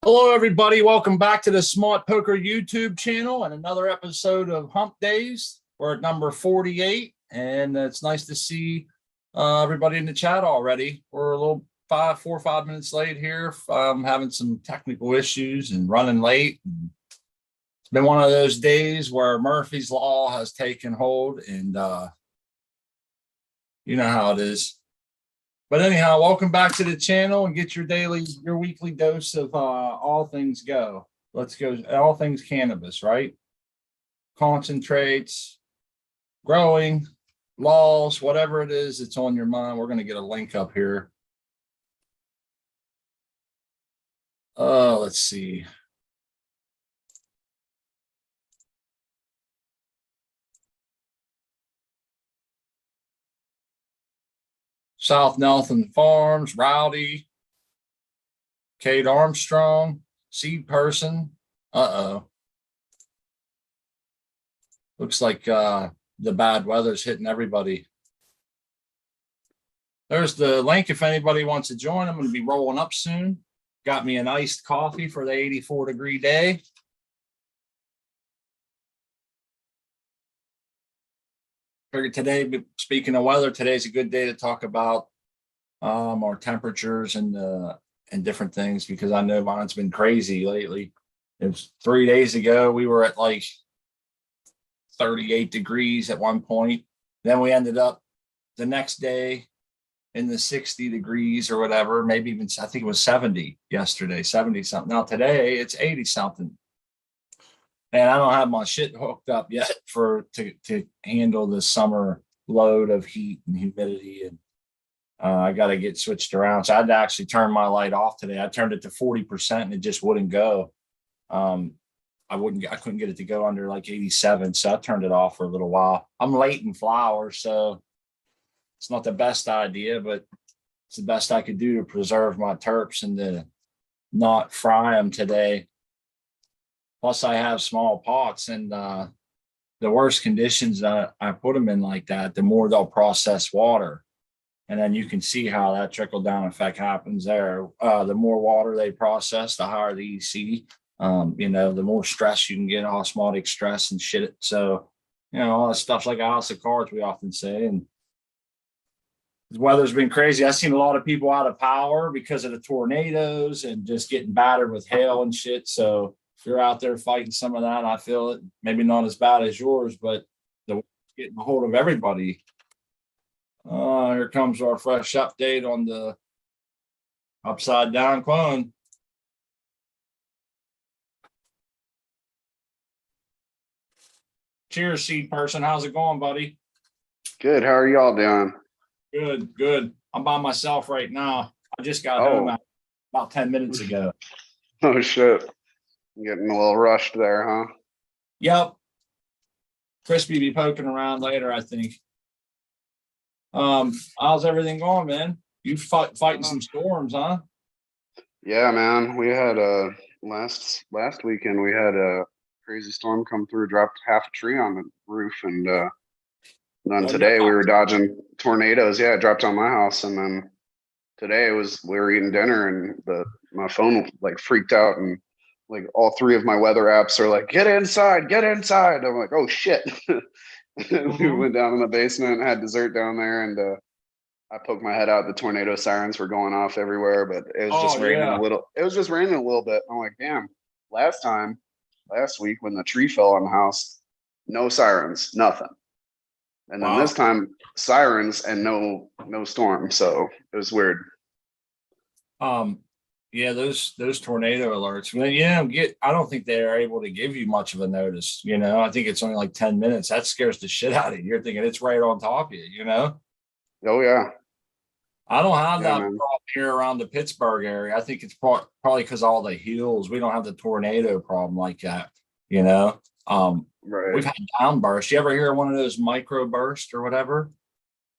Hello, everybody. Welcome back to the Smart Poker YouTube channel and another episode of Humpdazed. We're at number 48, and it's nice to see everybody in the chat already. We're a little 4 or 5 minutes late here. Having some technical issues and running late. It's been one of those days where Murphy's Law has taken hold, and you know how it is. But anyhow, welcome back to the channel and get your weekly dose of all things go. Let's go, all things cannabis, right? Concentrates, growing, laws, whatever it is that's on your mind. We're going to get a link up here. Let's see. South Nelson Farms, Rowdy, Kate Armstrong, Seed Person. Looks like the bad weather's hitting everybody. There's the link if anybody wants to join. I'm going to be rolling up soon. Got me an iced coffee for the 84-degree day. Figured today, speaking of weather, today's a good day to talk about our temperatures and different things, because I know mine's been crazy lately. It was 3 days ago, we were at like 38 degrees at one point. Then we ended up the next day in the 60 degrees or whatever, maybe even, I think it was 70 yesterday, 70 something. Now today it's 80 something. And I don't have my shit hooked up yet to handle the summer load of heat and humidity, and I got to get switched around. So I had to actually turn my light off today. I turned it to 40% and it just wouldn't go. I couldn't get it to go under like 87, so I turned it off for a little while. I'm late in flowers, so it's not the best idea, but it's the best I could do to preserve my terps and to not fry them today. Plus, I have small pots, and the worse conditions that I put them in like that, the more they'll process water. And then you can see how that trickle down effect happens there. The more water they process, the higher the EC. The more stress you can get, osmotic stress and shit. So, all that stuff's like a house of cards, we often say. And the weather's been crazy. I've seen a lot of people out of power because of the tornadoes and just getting battered with hail and shit. So if you're out there fighting some of that, I feel it. Maybe not as bad as yours, but getting a hold of everybody. Here comes our fresh update on the upside down clone. Cheers, Seed Person. How's it going, buddy? Good. How are y'all doing? Good. I'm by myself right now. I just got home about 10 minutes ago. Oh, shit. Getting a little rushed there, huh? Yep. Crispy be poking around later, I think. How's everything going, man? You fighting some storms, huh? Yeah, man. We had last weekend we had a crazy storm come through, dropped half a tree on the roof, and then today we were dodging tornadoes. Yeah, it dropped on my house, and then today we were eating dinner, and my phone like freaked out, and like all three of my weather apps are like, get inside. I'm like, oh shit. We went down in the basement, had dessert down there, and I poked my head out. The tornado sirens were going off everywhere, but it was just raining a little. It was just raining a little bit. I'm like, damn, last week when the tree fell on the house, no sirens, nothing. And then this time sirens and no storm. So it was weird. Yeah, those tornado alerts. I don't think they are able to give you much of a notice. I think it's only like 10 minutes. That scares the shit out of you. You're thinking it's right on top of you. Oh yeah. I don't have that problem here around the Pittsburgh area. I think it's probably because all the hills. We don't have the tornado problem like that. Right. We've had downbursts. You ever hear one of those micro bursts or whatever?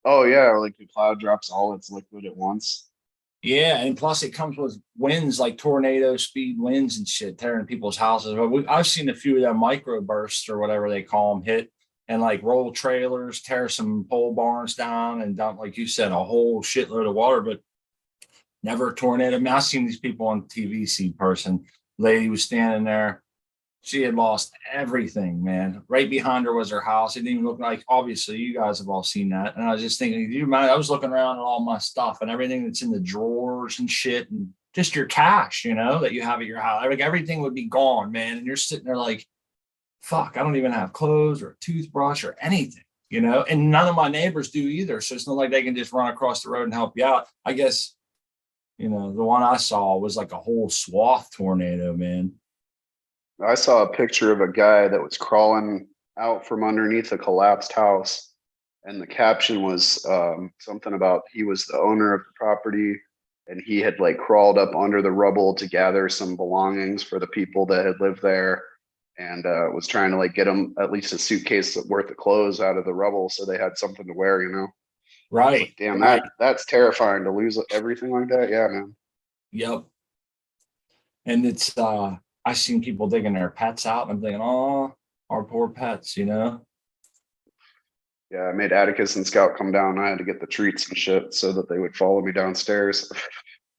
Oh yeah, like the cloud drops all its liquid at once. Yeah, and plus it comes with winds like tornado speed winds and shit tearing people's houses. But I've seen a few of them micro bursts or whatever they call them hit and like roll trailers, tear some pole barns down, and dump, like you said, a whole shitload of water. But Never a tornado. I mean, I've seen these people on TV, see person. Lady was standing there. She had lost everything, man. Right behind her was her house. It didn't even look like, obviously, you guys have all seen that. And I was just thinking, you mind? I was looking around at all my stuff and everything that's in the drawers and shit, and just your cash, that you have at your house. Like everything would be gone, man. And you're sitting there like, fuck, I don't even have clothes or a toothbrush or anything, and none of my neighbors do either. So it's not like they can just run across the road and help you out. I guess, the one I saw was like a whole swath tornado, man. I saw a picture of a guy that was crawling out from underneath a collapsed house, and the caption was something about he was the owner of the property, and he had like crawled up under the rubble to gather some belongings for the people that had lived there, and was trying to like get them at least a suitcase worth of clothes out of the rubble so they had something to wear. Right. Like, damn, right. that's terrifying to lose everything like that. Yeah, man. Yep. And it's I've seen people digging their pets out, and I'm thinking, oh, our poor pets, Yeah, I made Atticus and Scout come down. I had to get the treats and shit so that they would follow me downstairs.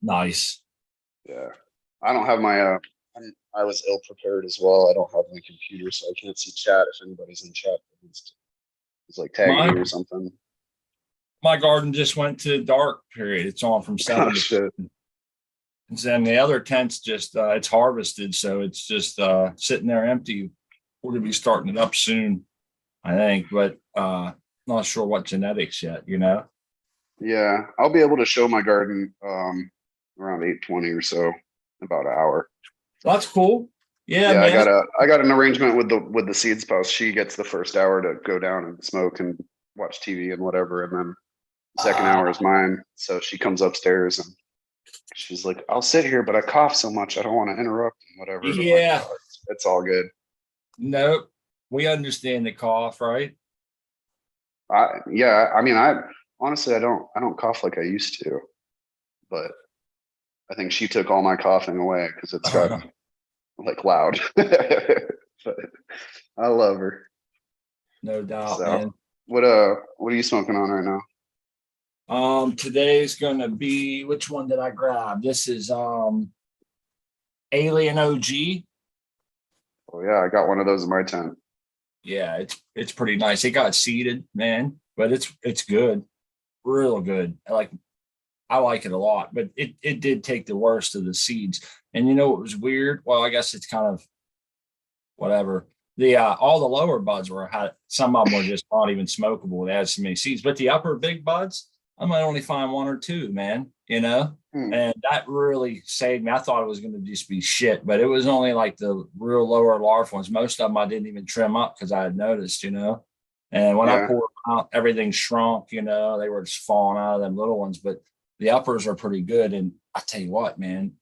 Nice. Yeah, I don't have my. I was ill prepared as well. I don't have my computer, so I can't see chat. If anybody's in chat, it's like tagging me or something. My garden just went to dark period. It's on from 7 to shit. And then the other tent's just it's harvested, so it's just sitting there empty. We're gonna be starting it up soon, I think, but not sure what genetics yet, Yeah, I'll be able to show my garden around 8:20 or so, about an hour. That's cool. Yeah, Yeah, man. I got an arrangement with the seeds post. She gets the first hour to go down and smoke and watch TV and whatever, and then the second hour is mine. So she comes upstairs and she's like, "I'll sit here, but I cough so much, I don't want to interrupt and whatever." Yeah. Like, oh, it's all good. Nope. We understand the cough, right? Yeah, I mean, I honestly, I don't cough like I used to, but I think she took all my coughing away because it's got like loud. But I love her. No doubt, So, man. what are you smoking on right now? Today's gonna be, which one did I grab? This is Alien OG. Oh yeah, I got one of those in my tent. Yeah, it's pretty nice. It got seeded, man, but it's good, real good. I like it a lot, but it did take the worst of the seeds. And what was weird? Well, I guess it's kind of whatever. The all the lower buds some of them were just not even smokable. They had so many seeds, but the upper big buds, I might only find one or two, man. And that really saved me. I thought it was going to just be shit, but it was only like the real lower large ones. Most of them I didn't even trim up because I had noticed, And when I poured them out, everything shrunk. They were just falling out of them little ones, but the uppers are pretty good. And I tell you what, man,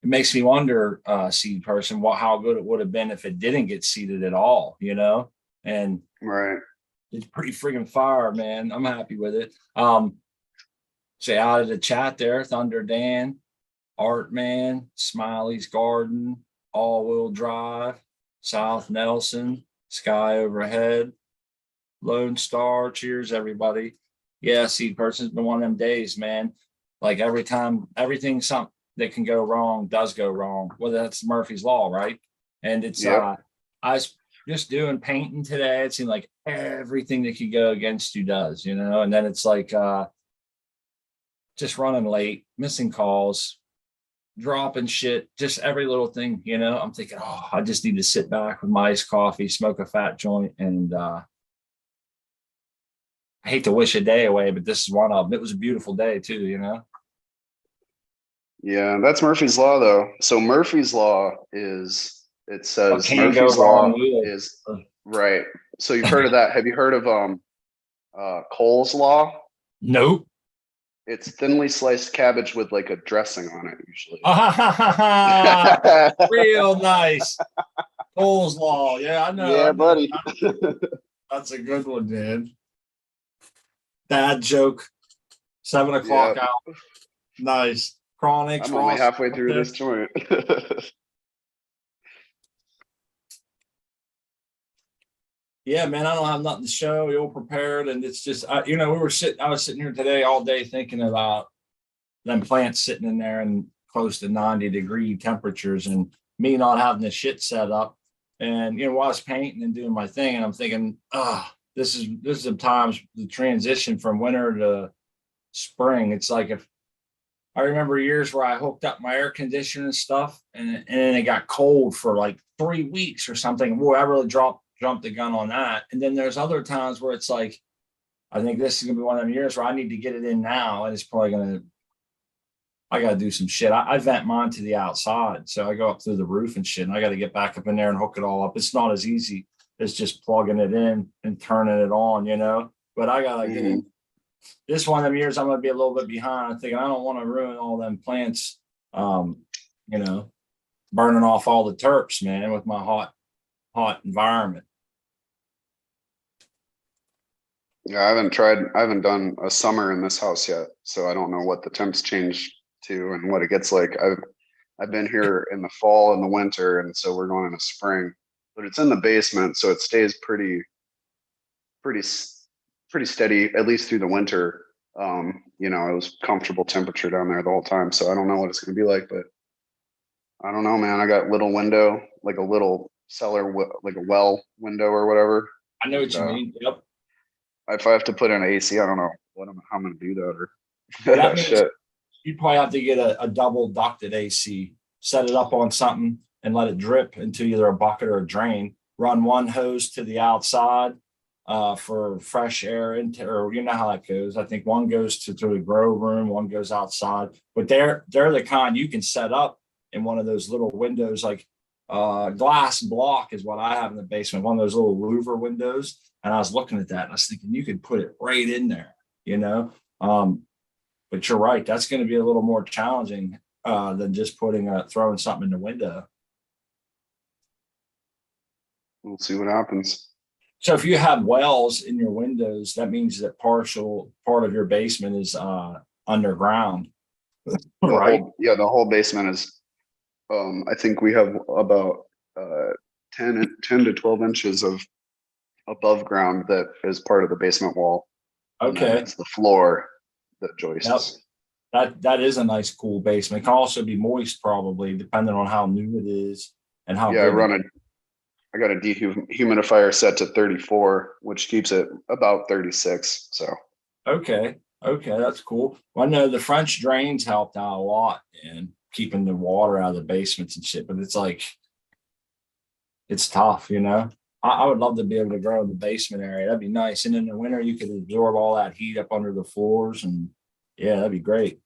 it makes me wonder, seed person, how good it would have been if it didn't get seeded at all, And Right. it's pretty freaking fire, man. I'm happy with it. Say out of the chat there, Thunder Dan, Art Man, Smiley's Garden, All Wheel Drive, South Nelson, Sky Overhead, Lone Star. Cheers, everybody. Yeah, seed person's been one of them days, man. Like every time, everything something that can go wrong does go wrong. Well, that's Murphy's Law, right? And it's I was just doing painting today. It seemed like everything that could go against you does, and then it's like just running late, missing calls, dropping shit, just every little thing, I'm thinking, oh, I just need to sit back with my iced coffee, smoke a fat joint, and I hate to wish a day away, but this is one of them. It was a beautiful day too, Yeah, that's Murphy's Law though. So Murphy's Law is, it says Murphy's Law is right. So you've heard of that. Have you heard of Cole's Law? Nope. It's thinly sliced cabbage with like a dressing on it usually. Real nice. Cole's Law. Yeah, I know. Yeah, buddy. That's a good one, man. Dad joke. 7 o'clock out. Nice. Chronics. I'm only halfway through this joint. Yeah, man, I don't have nothing to show. You're prepared, and it's just, I was sitting here today all day thinking about them plants sitting in there and close to 90-degree temperatures, and me not having the shit set up. And while I was painting and doing my thing, and I'm thinking, this is the times the transition from winter to spring. It's like, if I remember years where I hooked up my air conditioner and stuff, and then it got cold for like 3 weeks or something. Boy, I really jumped the gun on that. And then there's other times where it's like, I think this is gonna be one of them years where I need to get it in now, and it's probably I got to do some shit. I vent mine to the outside, so I go up through the roof and shit, and I got to get back up in there and hook it all up. It's not as easy as just plugging it in and turning it on, but I got to get in. This one of them years, I'm going to be a little bit behind. I'm thinking I don't want to ruin all them plants, burning off all the terps, man, with my hot environment. Yeah, I haven't done a summer in this house yet, so I don't know what the temps change to and what it gets like. I've been here in the fall and the winter, and so we're going into spring, but it's in the basement, so it stays pretty steady, at least through the winter. It was comfortable temperature down there the whole time, so I don't know what it's going to be like, but I don't know, man. I got little window, like a little cellar, like a well window or whatever. I know what you mean. Yep. If I have to put in an AC, I don't know how I'm going to do that, or that means shit. You'd probably have to get a double ducted AC, set it up on something and let it drip into either a bucket or a drain. Run one hose to the outside for fresh air into, or you know how that goes. I think one goes to the grow room, one goes outside. But they're the kind you can set up in one of those little windows, like glass block is what I have in the basement, one of those little louver windows. And I was looking at that and I was thinking you could put it right in there, but you're right. That's going to be a little more challenging than just throwing something in the window. We'll see what happens. So if you have wells in your windows, that means that part of your basement is underground, right? The whole basement is. I think we have about 10 to 12 inches of above ground that is part of the basement wall. Okay, it's the floor that joists. Yep. That is a nice, cool basement. It can also be moist, probably, depending on how new it is and how. Yeah, I got a dehumidifier set to 34, which keeps it about 36. So. Okay, that's cool. Well, I know the French drains helped out a lot in keeping the water out of the basements and shit, but it's like, it's tough, I would love to be able to grow in the basement area. That'd be nice. And in the winter, you could absorb all that heat up under the floors, and yeah, that'd be great.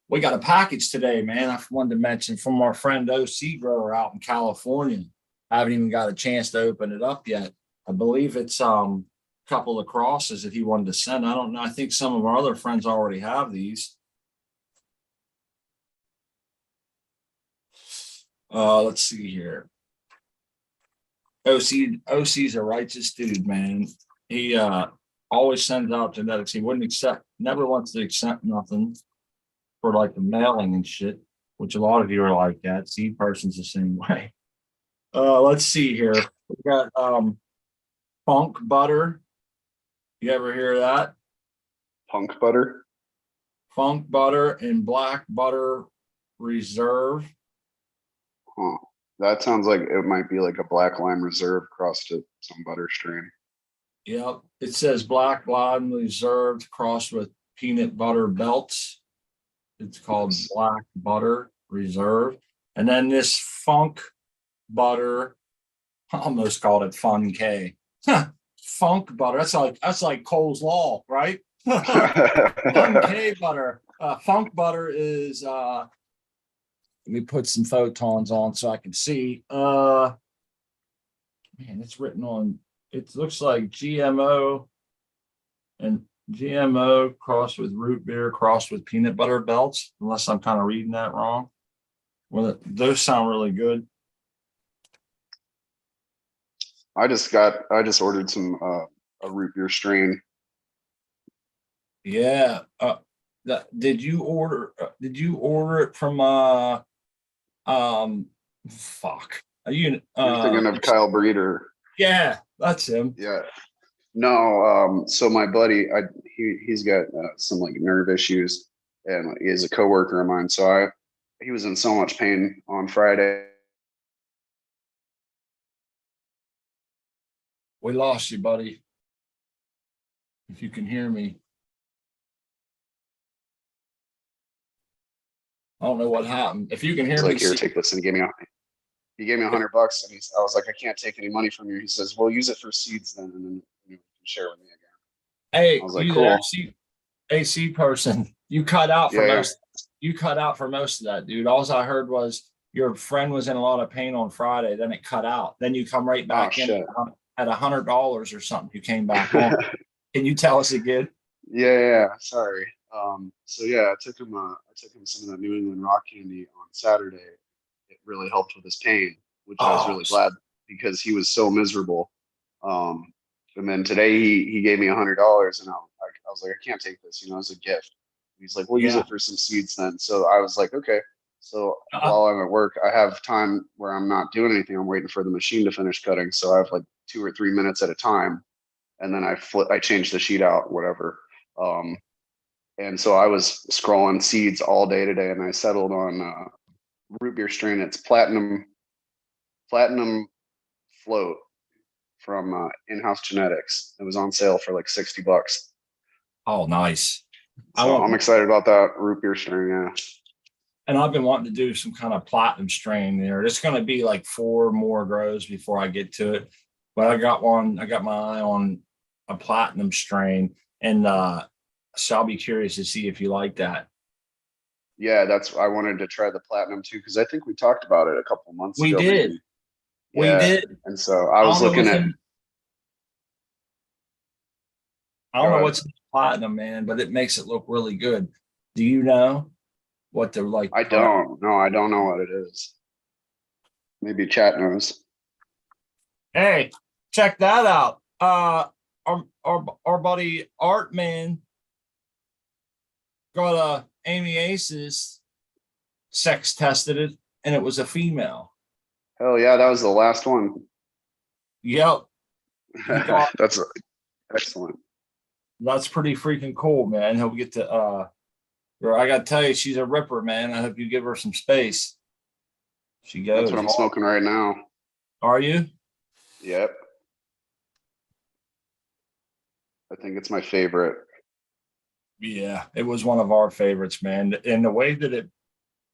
We got a package today, man. I wanted to mention from our friend OC Grower out in California. I haven't even got a chance to open it up yet. I believe it's a couple of crosses that he wanted to send. I don't know. I think some of our other friends already have these. Let's see here. OC's a righteous dude, man. He always sends out genetics. He never wants to accept nothing for like the mailing and shit, which a lot of you are like that. Seed person's the same way. Let's see here. We got Funk Butter. You ever hear that? Punk Butter? Funk Butter and Black Butter Reserve. Huh. That sounds like it might be like a Black Lime Reserve crossed to some butter strain. Yep. It says Black Lime Reserve crossed with peanut butter belts. It's called Black Butter Reserve. And then this Funk Butter, I almost called it Fun K. Funk Butter. That's like Cole's Law, right? Fun K Butter. Funk Butter is let me put some photons on so I can see. Man, it's written on, it looks like GMO crossed with root beer crossed with peanut butter belts, unless I'm kind of reading that wrong. Well, those sound really good. I just ordered some a root beer strain. Yeah. Did you order it from fuck. Are you You're thinking of Kyle Breeder? Yeah, that's him. Yeah. No, so my buddy, he's got some like nerve issues, and he is a coworker of mine. So he was in so much pain on Friday. We lost you, buddy. If you can hear me. I don't know what happened. If you can hear He's me, like, here, take this. And he gave me $100. And I was like, I can't take any money from you. He says, well, use it for seeds then, and then you can share with me again. hey, I was like, you cool. AC person, you cut out for Yeah, most. You cut out for most of that, dude. All I heard was your friend was in a lot of pain on Friday. Then it cut out. Then you come right Oh back in shit. at $100 or something. You came back on. Can you tell us again? Yeah. Sorry. So yeah, I took him some of that New England rock candy on Saturday. It really helped with his pain, which I was Oh, really glad because he was so miserable. And then today he gave me $100, and I was like, I can't take this, as a gift. He's like, we'll use yeah. it for some seeds then. So I was like, okay. So Uh, while I'm at work, I have time where I'm not doing anything. I'm waiting for the machine to finish cutting. So I have like 2 or 3 minutes at a time, and then I change the sheet out, whatever. Um, and so I was scrolling seeds all day today, and I settled on root beer strain. It's platinum float from In-House Genetics. It was on sale for like $60. oh, nice. So I'm excited about that root beer strain. Yeah. And I've been wanting to do some kind of platinum strain there. It's going to be like 4 more grows before I get to it. But I got my eye on a platinum strain. And so I'll be curious to see if you like that. Yeah, I wanted to try the platinum too, because I think we talked about it a couple months We ago, did. maybe. We Yeah. did. And so I I was don't know looking what's at, in I go don't know ahead. what's in platinum, man, but it makes it look really good. Do you know what they're like? I don't know. I don't know what it is. Maybe chat knows. Hey, check that out. Our buddy Art Man got a Amy Aces sex tested it, and it was a female. Hell yeah, that was the last one. Yep. He thought That's excellent. that's pretty freaking cool, man. He'll get to girl, I gotta tell you, she's a ripper, man. I hope you give her some space. She That's what goes I'm hard. smoking right now. Are you? Yep. I think it's my favorite. Yeah, it was one of our favorites, man. And the way that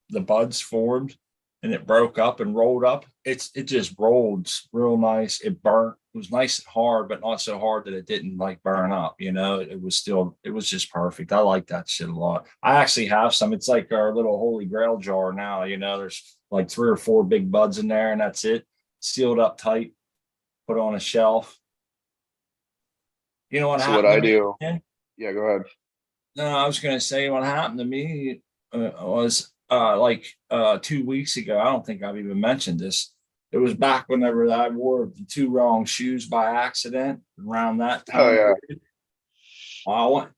the buds formed and it broke up and rolled up, it just rolled real nice. It burnt. It was nice and hard, but not so hard that it didn't like burn up. It was just perfect. I like that shit a lot. I actually have some. It's like our little holy grail jar now. There's like 3 or 4 big buds in there, and that's it. Sealed up tight, put on a shelf. You know what So what happened I to me? do, Man? yeah, go ahead. No, I was going to say what happened to me was like 2 weeks ago. I don't think I've even mentioned this. It was back whenever I wore the 2 wrong shoes by accident around that Oh time yeah. period.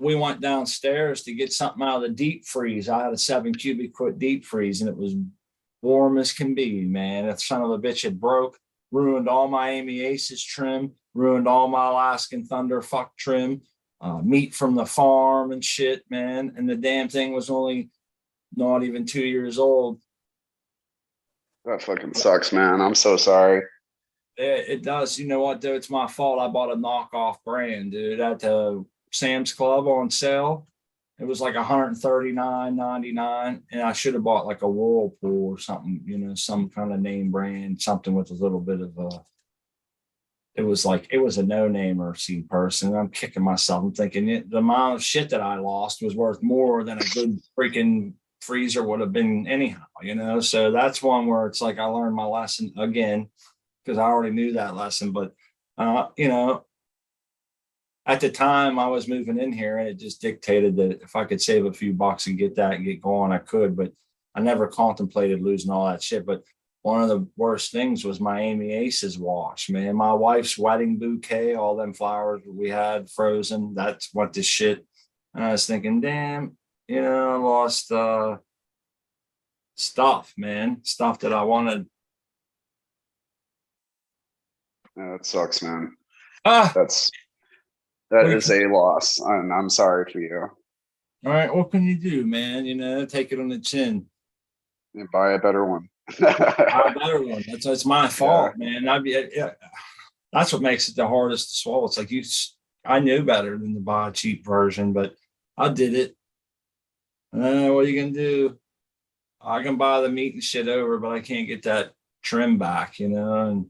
We went downstairs to get something out of the deep freeze. I had a 7 cubic foot deep freeze, and it was warm as can be, man. That son of a bitch had broke, ruined all my Amy Aces trim, ruined all my Alaskan Thunder fuck trim, meat from the farm and shit, man. And the damn thing was only not even 2 years old. That fucking sucks, man. I'm so sorry. It does. You know what, though? It's my fault. I bought a knockoff brand, dude, at the Sam's Club on sale. It was like $139.99, and I should have bought like a Whirlpool or something, some kind of name brand, something with a little bit of a. It was a no-namer seed person. I'm kicking myself. I'm thinking the amount of shit that I lost was worth more than a good freaking freezer would have been anyhow. So that's one where it's like I learned my lesson again because I already knew that lesson. But at the time I was moving in here, and it just dictated that if I could save a few bucks and get that and get going, I could. But I never contemplated losing all that shit. But one of the worst things was my Amy Aces wash, man. My wife's wedding bouquet, all them flowers we had frozen, that's what this shit. And I was thinking, damn, I lost stuff, man. Stuff that I wanted. Yeah, that sucks, man. Ah, That is a loss, and I'm sorry for you. All right, what can you do, man? Take it on the chin. And buy a better one. I better one. That's my Yeah. fault, man. Yeah, that's what makes it the hardest to swallow. It's like I knew better than to buy a cheap version, but I did it. What are you gonna do? I can buy the meat and shit over, but I can't get that trim back, And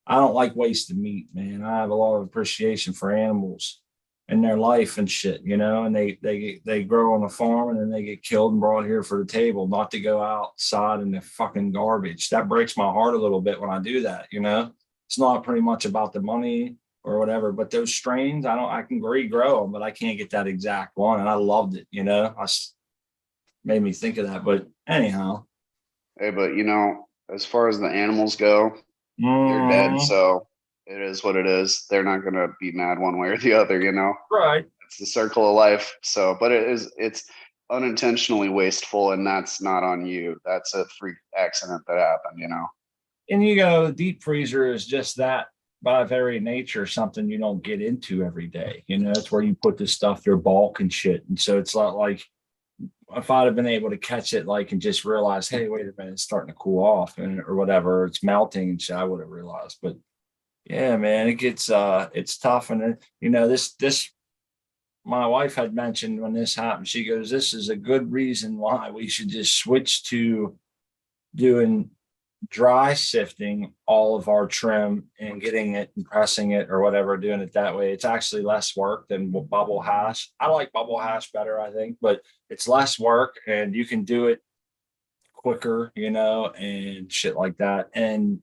I don't like wasting meat, man. I have a lot of appreciation for animals and their life and shit, And they grow on a farm and then they get killed and brought here for the table, not to go outside in the fucking garbage. That breaks my heart a little bit when I do that. It's not pretty much about the money or whatever, but those strains, I can regrow them, but I can't get that exact one. And I loved it. I made me think of that. But anyhow, Hey, but as far as the animals go, they're dead. mm, So it is what it is. They're not gonna be mad one way or the other. right. It's the circle of life. So, but it's unintentionally wasteful, and that's not on you. That's a freak accident that happened. And the deep freezer is just that by very nature, something you don't get into every day. It's where you put the stuff, their bulk and shit. And so it's not like if I'd have been able to catch it, like, and just realize, hey, wait a minute, it's starting to cool off or whatever, it's melting and shit, I would have realized. But yeah, man, it's tough. And this my wife had mentioned when this happened, she goes, this is a good reason why we should just switch to doing dry sifting all of our trim and getting it and pressing it or whatever, doing it that way. It's actually less work than bubble hash. I like bubble hash better, I think, but it's less work and you can do it quicker, and shit like that. And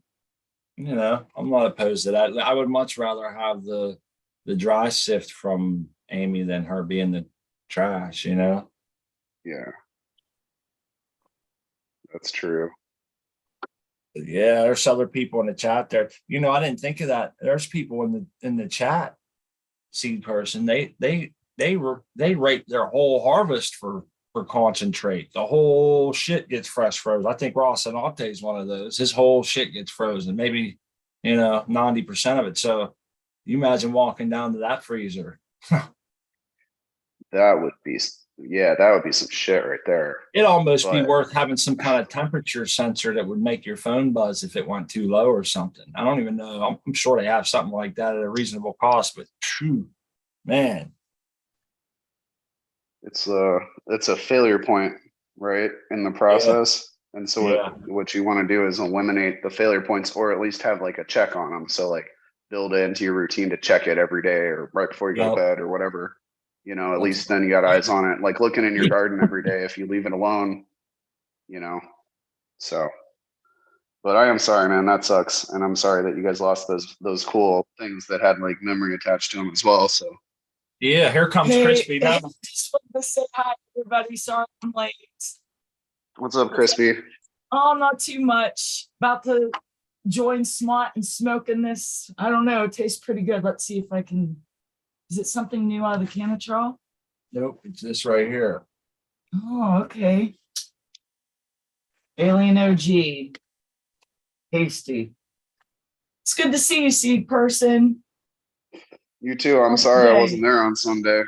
I'm not opposed to that. I would much rather have the dry sift from Amy than her being the trash. Yeah, that's true. Yeah, there's other people in the chat there. I didn't think of that. There's people in the chat, seed person. They rate their whole harvest for concentrate. The whole shit gets fresh frozen. I think Ross Anate is one of those. His whole shit gets frozen, maybe 90% of it. So you imagine walking down to that freezer. That would be, yeah, that would be some shit right there. It'd almost be But worth having some kind of temperature sensor that would make your phone buzz if it went too low or something. I don't even know. I'm sure they have something like that at a reasonable cost, but true, man. it's a failure point, right, in the Yeah, process. And so yeah, what you want to do is eliminate the failure points, or at least have like a check on them. So like build it into your routine to check it every day or right before you go to yeah. bed or whatever. At That's least then you got eyes on it, like looking in your garden every day. If you leave it alone, you know. So, but I am sorry, man. That sucks, and I'm sorry that you guys lost those cool things that had like memory attached to them as well. So, yeah. Here comes Crispy now. Just wanted to say hi, everybody. Sorry I'm late. what's up, Crispy? Oh, not too much. About to join SMOT and smoking this. I don't know. It tastes pretty good. Let's see if I can. Is it something new out of the Canatrol? Nope, it's this right here. Oh, okay. Alien OG. Tasty. It's good to see you, seed person. You too. I'm sorry I wasn't there on Sunday.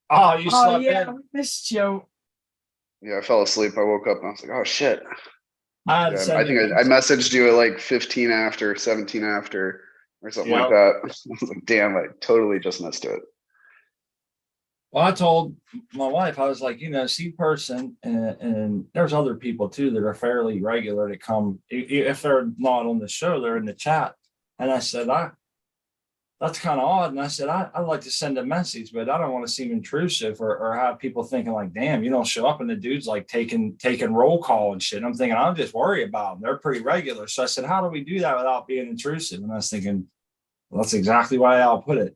Oh, you slept yeah, in. we missed you. Yeah, I fell asleep. I woke up and I was like, oh shit. I Yeah, I think I messaged you at like 15 after, 17 after, or something like that. I was like, damn, I totally just missed it. Well, I told my wife, I was like, see person, and there's other people too that are fairly regular to come. If they're not on the show, they're in the chat. And I said, that's kind of odd. And I said, I'd like to send a message, but I don't want to seem intrusive or have people thinking like, damn, you don't show up and the dude's like taking roll call and shit. I'm thinking, I'll just worry about them. They're pretty regular. So I said, how do we do that without being intrusive? And I was thinking, well, that's exactly why I'll put it.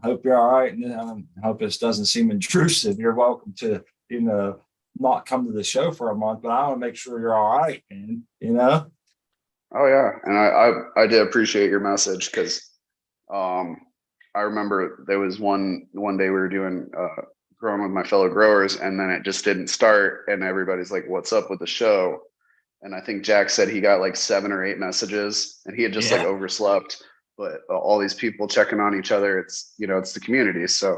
Hope you're all right. And hope this doesn't seem intrusive. You're welcome to, not come to the show for a month, but I want to make sure you're all right, man. Oh yeah, and I did appreciate your message because I remember there was one day we were doing growing with my fellow growers, and then it just didn't start, and everybody's like, "What's up with the show?" And I think Jack said he got like 7 or 8 messages, and he had just like overslept. But all these people checking on each other, it's it's the community. So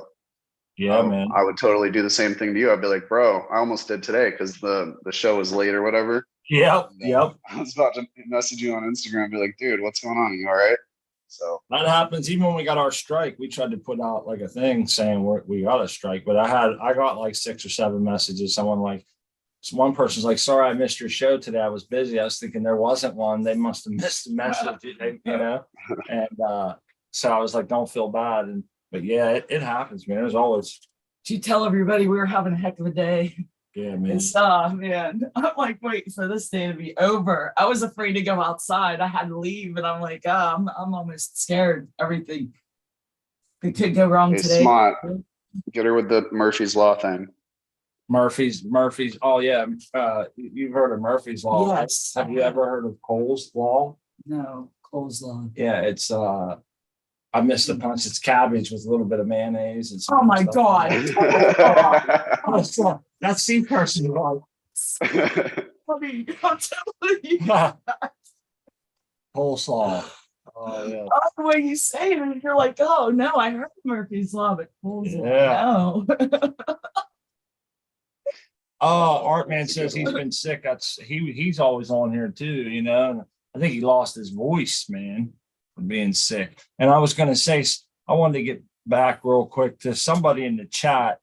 Yeah, man. I would totally do the same thing to you. I'd be like, bro, I almost did today because the show was late or whatever. Yep. And, Yep. I was about to message you on Instagram, be like, dude, what's going on? You all right? So That happens even when we got our strike. We tried to put out like a thing saying we got a strike, but I got like 6 or 7 messages. Someone like, one person's like, sorry, I missed your show today. I was busy. I was thinking there wasn't one. They must have missed the message, you know? And so I was like, don't feel bad. But yeah, it happens, man. There's always, Did you tell everybody we were having a heck of a day? yeah, man. It's man, I'm like waiting for this day to be over. I was afraid to go outside. I had to leave, and I'm like, I'm almost scared. Everything that could go wrong hey, today. Smart, get her with the Murphy's Law thing. Murphy's. Oh yeah. You've heard of Murphy's Law. Yes. Have you ever heard of Cole's Law? No, coleslaw. Yeah, it's I missed the punch. It's cabbage with a little bit of mayonnaise and Oh my stuff. God. That's C person. I mean, I'm telling you. Coleslaw. Oh yeah. Oh, the way you say it, and you're like, oh no, I heard Murphy's Law, but coleslaw. Yeah. No. Oh, Artman says he's been sick. He's always on here too, you know. And I think he lost his voice, man, from being sick. And I was gonna say, I wanted to get back real quick to somebody in the chat.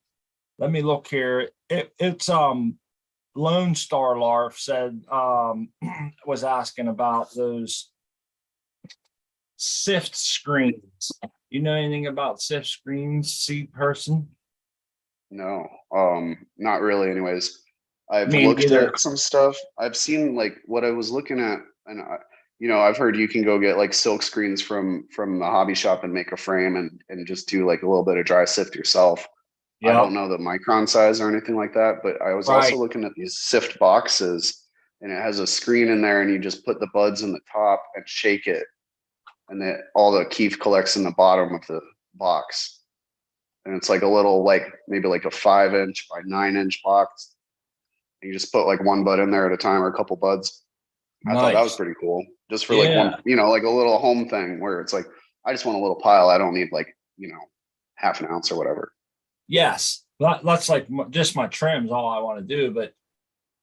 Let me look here. It's Lone Star Larf said was asking about those SIFT screens. You know anything about SIFT screens, C person? No, not really. Anyways, I've Me looked neither. at some stuff. I've seen like what I was looking at, and I've heard you can go get like silk screens from the hobby shop and make a frame and just do like a little bit of dry sift yourself. I Yeah, don't know the micron size or anything like that, but I was also right. looking at these sift boxes, and it has a screen in there, and you just put the buds in the top and shake it, and then all the keef collects in the bottom of the box. And it's like a little, like maybe like a 5-inch by 9-inch box. You just put like one bud in there at a time or a couple buds. I thought that was Nice. pretty cool. Just for like Yeah. one, like a little home thing where it's like, I just want a little pile. I don't need like, half an ounce or whatever. Yes, that's like just my trims. All I want to do, but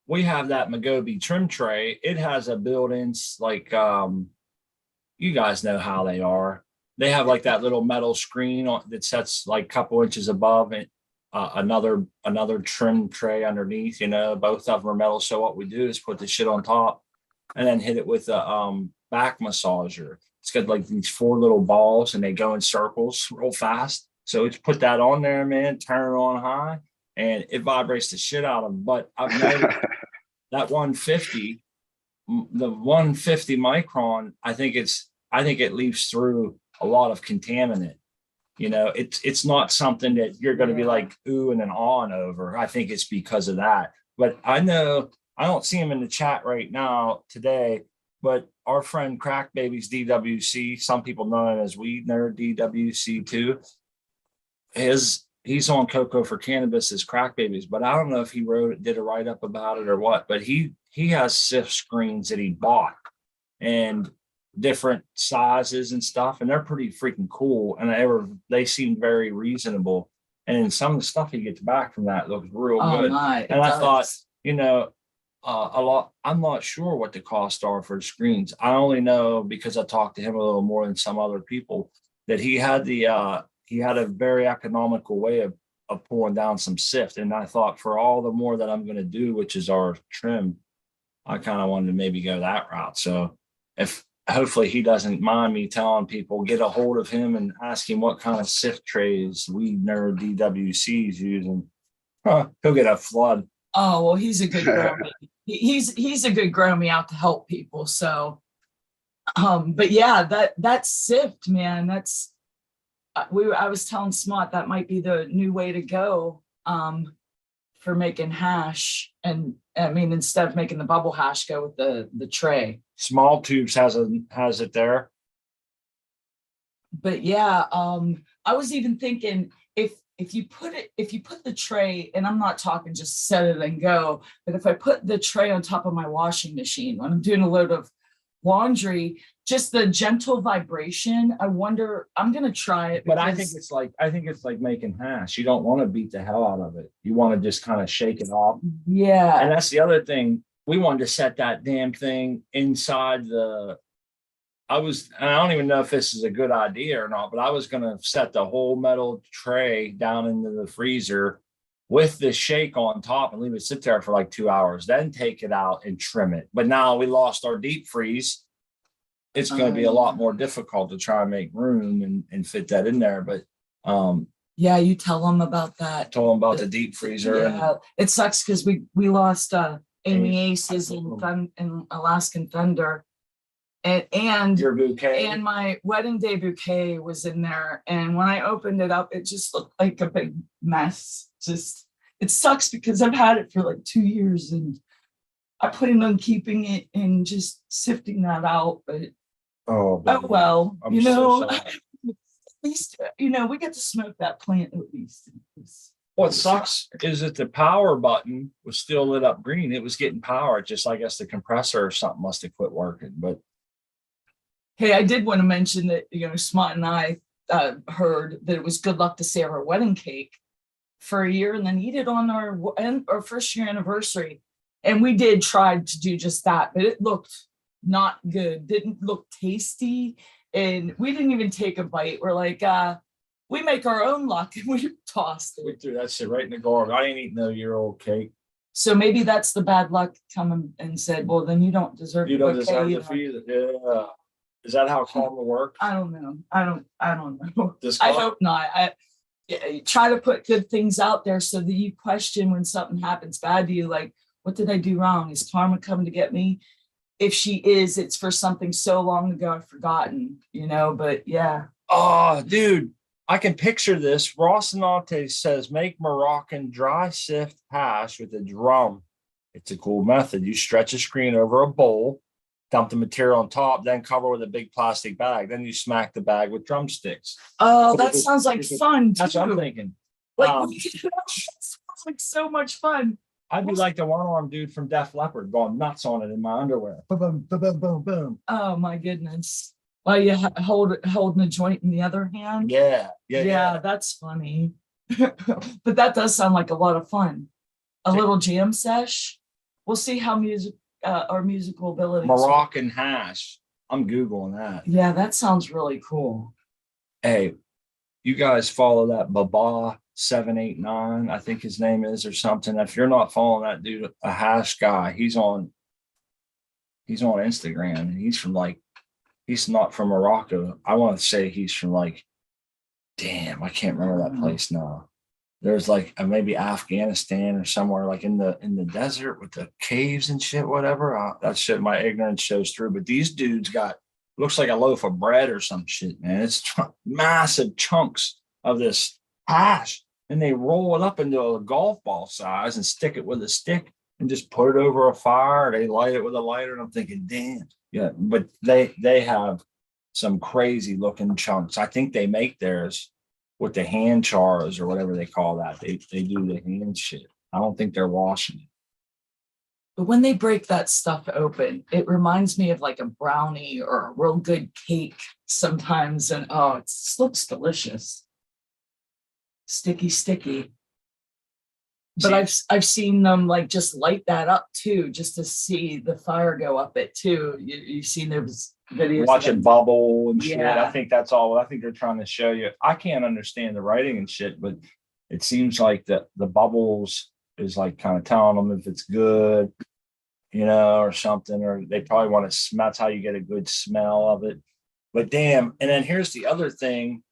we have that Magobi trim tray. It has a built-in like you guys know how they are. They have like that little metal screen that sets like a couple inches above it. Another trim tray underneath. Both of them are metal. So what we do is put the shit on top, and then hit it with a back massager. It's got like these 4 little balls, and they go in circles real fast. So it's put that on there, man. Turn it on high, and it vibrates the shit out of them. But I've noticed that 150, the 150 micron, I think it leaves through a lot of contaminant. It's not something that you're going to be like ooh and an on over. I think it's because of that. But I know I don't see him in the chat right now today, but our friend Crack Babies DWC, some people know him as Weed Nerd DWC too. He's on Cocoa for Cannabis as Crack Babies, but I don't know if he did a write-up about it or what. But he has SIF screens that he bought and different sizes and stuff, and they're pretty freaking cool. And they seem very reasonable. And some of the stuff he gets back from that looks real good. And I thought, a lot. I'm not sure what the costs are for the screens. I only know because I talked to him a little more than some other people that he had a very economical way of pulling down some sift. And I thought for all the more that I'm going to do, which is our trim, I kind of wanted to maybe go that route. So if hopefully he doesn't mind me telling people, get a hold of him and ask him what kind of sift trays Weed Nerd DWC is using. He'll get a flood. Oh, well, he's a good grommy. He's a good grommy out to help people. So, but yeah, that sift, man, that's, I was telling Smart that might be the new way to go for making hash. And I mean, instead of making the bubble hash, go with the tray. Small Tubes has it there. But yeah, I was even thinking if you put the tray, and I'm not talking just set it and go, but if I put the tray on top of my washing machine when I'm doing a load of laundry, just the gentle vibration. I wonder, I'm gonna try it. But I think because- it's like making hash. You don't want to beat the hell out of it. You want to just kind of shake it off. And yeah, that's the other thing. We wanted to set that damn thing inside the. And I don't even know if this is a good idea or not, but I was going to set the whole metal tray down into the freezer with the shake on top and leave it sit there for like 2 hours, then take it out and trim it. But now we lost our deep freeze. It's going to be a lot more difficult to try and make room and fit that in there. But yeah, you tell them about that. told them about the deep freezer. Yeah, it sucks because we lost Amy Amy. Aces in Alaskan Thunder. And Your bouquet. and my wedding day bouquet was in there. And when I opened it up, it just looked like a big mess. Just, it sucks because I've had it for like 2 years and I plan on keeping it and just sifting that out. But oh well, I'm you so know, sorry. at least, you know, we get to smoke that plant at least. What sucks is that the power button was still lit up green. It was getting power. Just I guess the compressor or something must have quit working. But Hey, I did want to mention that, you know, Smart and I heard that it was good luck to save our wedding cake for a year and then eat it on our first year anniversary. And we did try to do just that, but it looked not good, didn't look tasty. And we didn't even take a bite. We're like, we make our own luck and we tossed we it. threw that shit right in the garbage. I ain't eating no year-old cake. So maybe that's the bad luck coming and said, well, then you don't deserve You the don't bouquet deserve the either. feed. Yeah. Is that how karma works? I don't know. I don't know. This I car- hope not. I try to put good things out there so that you question when something happens bad to you, like, what did I do wrong? Is karma coming to get me? If she is, it's for something so long ago I've forgotten, you know, but yeah. Oh, dude, I can picture this. Rocinante says make Moroccan dry sift hash with a drum. It's a cool method. You stretch a screen over a bowl, dump the material on top, then cover with a big plastic bag. Then you smack the bag with drumsticks. Oh, that sounds like fun That's what I'm too. thinking. Like, Um, that sounds like so much fun. I'd be like the one-armed dude from Def Leppard going nuts on it in my underwear. Boom, boom, boom, boom, boom, boom. Oh my goodness. While you holding a joint in the other hand. Yeah. That's funny. But that does sound like a lot of fun. A little jam sesh. We'll see how our musical abilities. Moroccan hash. I'm Googling that. Yeah, that sounds really cool. Hey, you guys follow that Baba 789, I think his name is, or something. If you're not following that dude, a hash guy, he's on Instagram and he's not from Morocco. I want to say he's from damn, I can't remember that place now. There's maybe Afghanistan or somewhere like in the desert with the caves and shit, whatever. That shit, my ignorance shows through. But these dudes looks like a loaf of bread or some shit, man. It's massive chunks of this hash, and they roll it up into a golf ball size and stick it with a stick and just put it over a fire. They light it with a lighter, and I'm thinking, damn, yeah. But they have some crazy looking chunks. I think they make theirs with the hand chars or whatever they call that. They do the hand shit. I don't think they're washing it. But when they break that stuff open, it reminds me of like a brownie or a real good cake sometimes. And oh, it looks delicious. Sticky. But I've seen them just light that up too, just to see the fire go up it too. You've seen those videos. Watch it bubble and shit. Yeah. I think that's all. I think they're trying to show you. I can't understand the writing and shit, but it seems like the bubbles is kind of telling them if it's good, or something, or they probably want to. That's how you get a good smell of it. But damn, and then here's the other thing.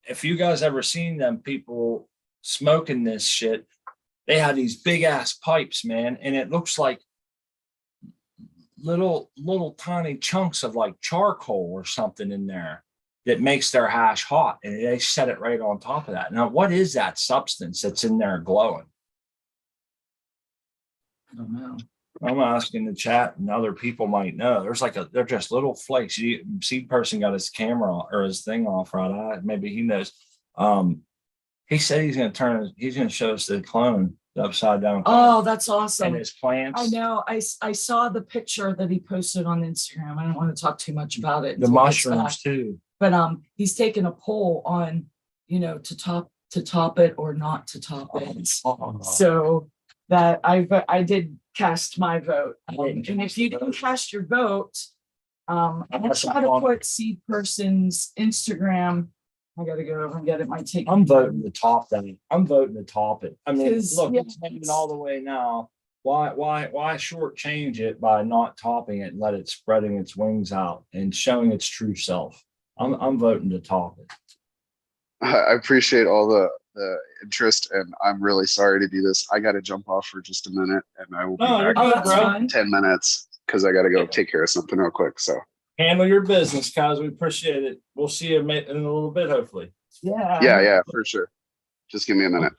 If you guys ever seen them people smoking this shit, they have these big ass pipes, man, and it looks like little tiny chunks of charcoal or something in there that makes their hash hot, and they set it right on top of that. Now, what is that substance that's in there glowing? I don't know. I'm asking the chat, and other people might know. They're just little flakes. You see, person got his camera or his thing off, right? Maybe he knows. He said he's going to show us the clone. the upside down. Oh, that's And awesome. his plants. I know. I saw the picture that he posted on Instagram. I don't want to talk too much about it. The until he gets mushrooms back. too. But he's taken a poll on, to top it or not to top it. So that I did cast my vote. And if you didn't cast your vote, I'm gonna try to put Seed Person's Instagram. I gotta go over and get it. Might take. I'm voting to top that. I'm voting to top it. I mean, 'Cause, look, yeah, it's making all the way now. Why shortchange it by not topping it and let it spreading its wings out and showing its true self? I'm voting to top it. I appreciate all the interest, and I'm really sorry to do this. I got to jump off for just a minute, and I will be No, you're back Oh, good, that's bro. fine. in 10 minutes because I got to go take care of something real quick. So Handle your business, guys. We appreciate it. We'll see you in a little bit, hopefully. Yeah. yeah, for sure. Just give me a minute.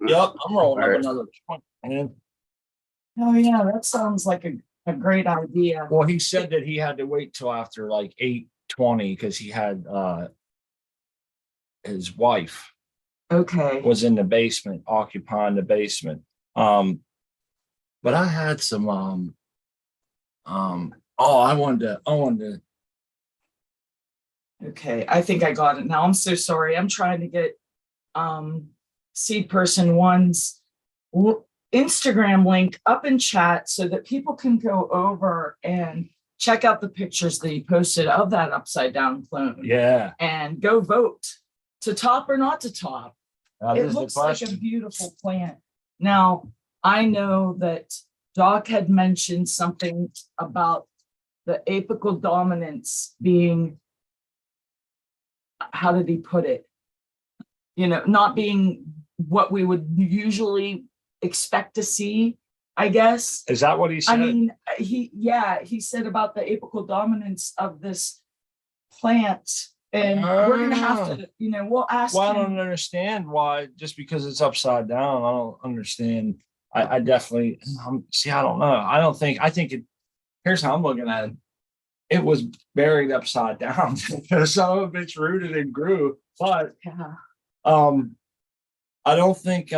Yep, I'm rolling All up right. another joint, man. Oh, yeah, that sounds like a great idea. Well, he said that he had to wait till after like 8:20 because he had his wife Okay. was in the basement, occupying the basement. But I had some I wanted to Okay, I think I got it now. I'm so sorry. I'm trying to get Seed Person One's Instagram link up in chat so that people can go over and check out the pictures that he posted of that upside down clone. yeah. And go vote to top or not to top. Now, It this is the looks like a question. beautiful plant. Now, I know that Doc had mentioned something about the apical dominance being, how did he put it? Not being what we would usually expect to see, I guess. Is that what he said? I mean, he said about the apical dominance of this plant. And we're gonna have to, we'll ask Well, I him. don't understand why, just because it's upside down. I don't understand. I definitely see. I don't know. I think it. Here's how I'm looking at it. It was buried upside down. Some of it's rooted and grew, but Yeah. I don't think.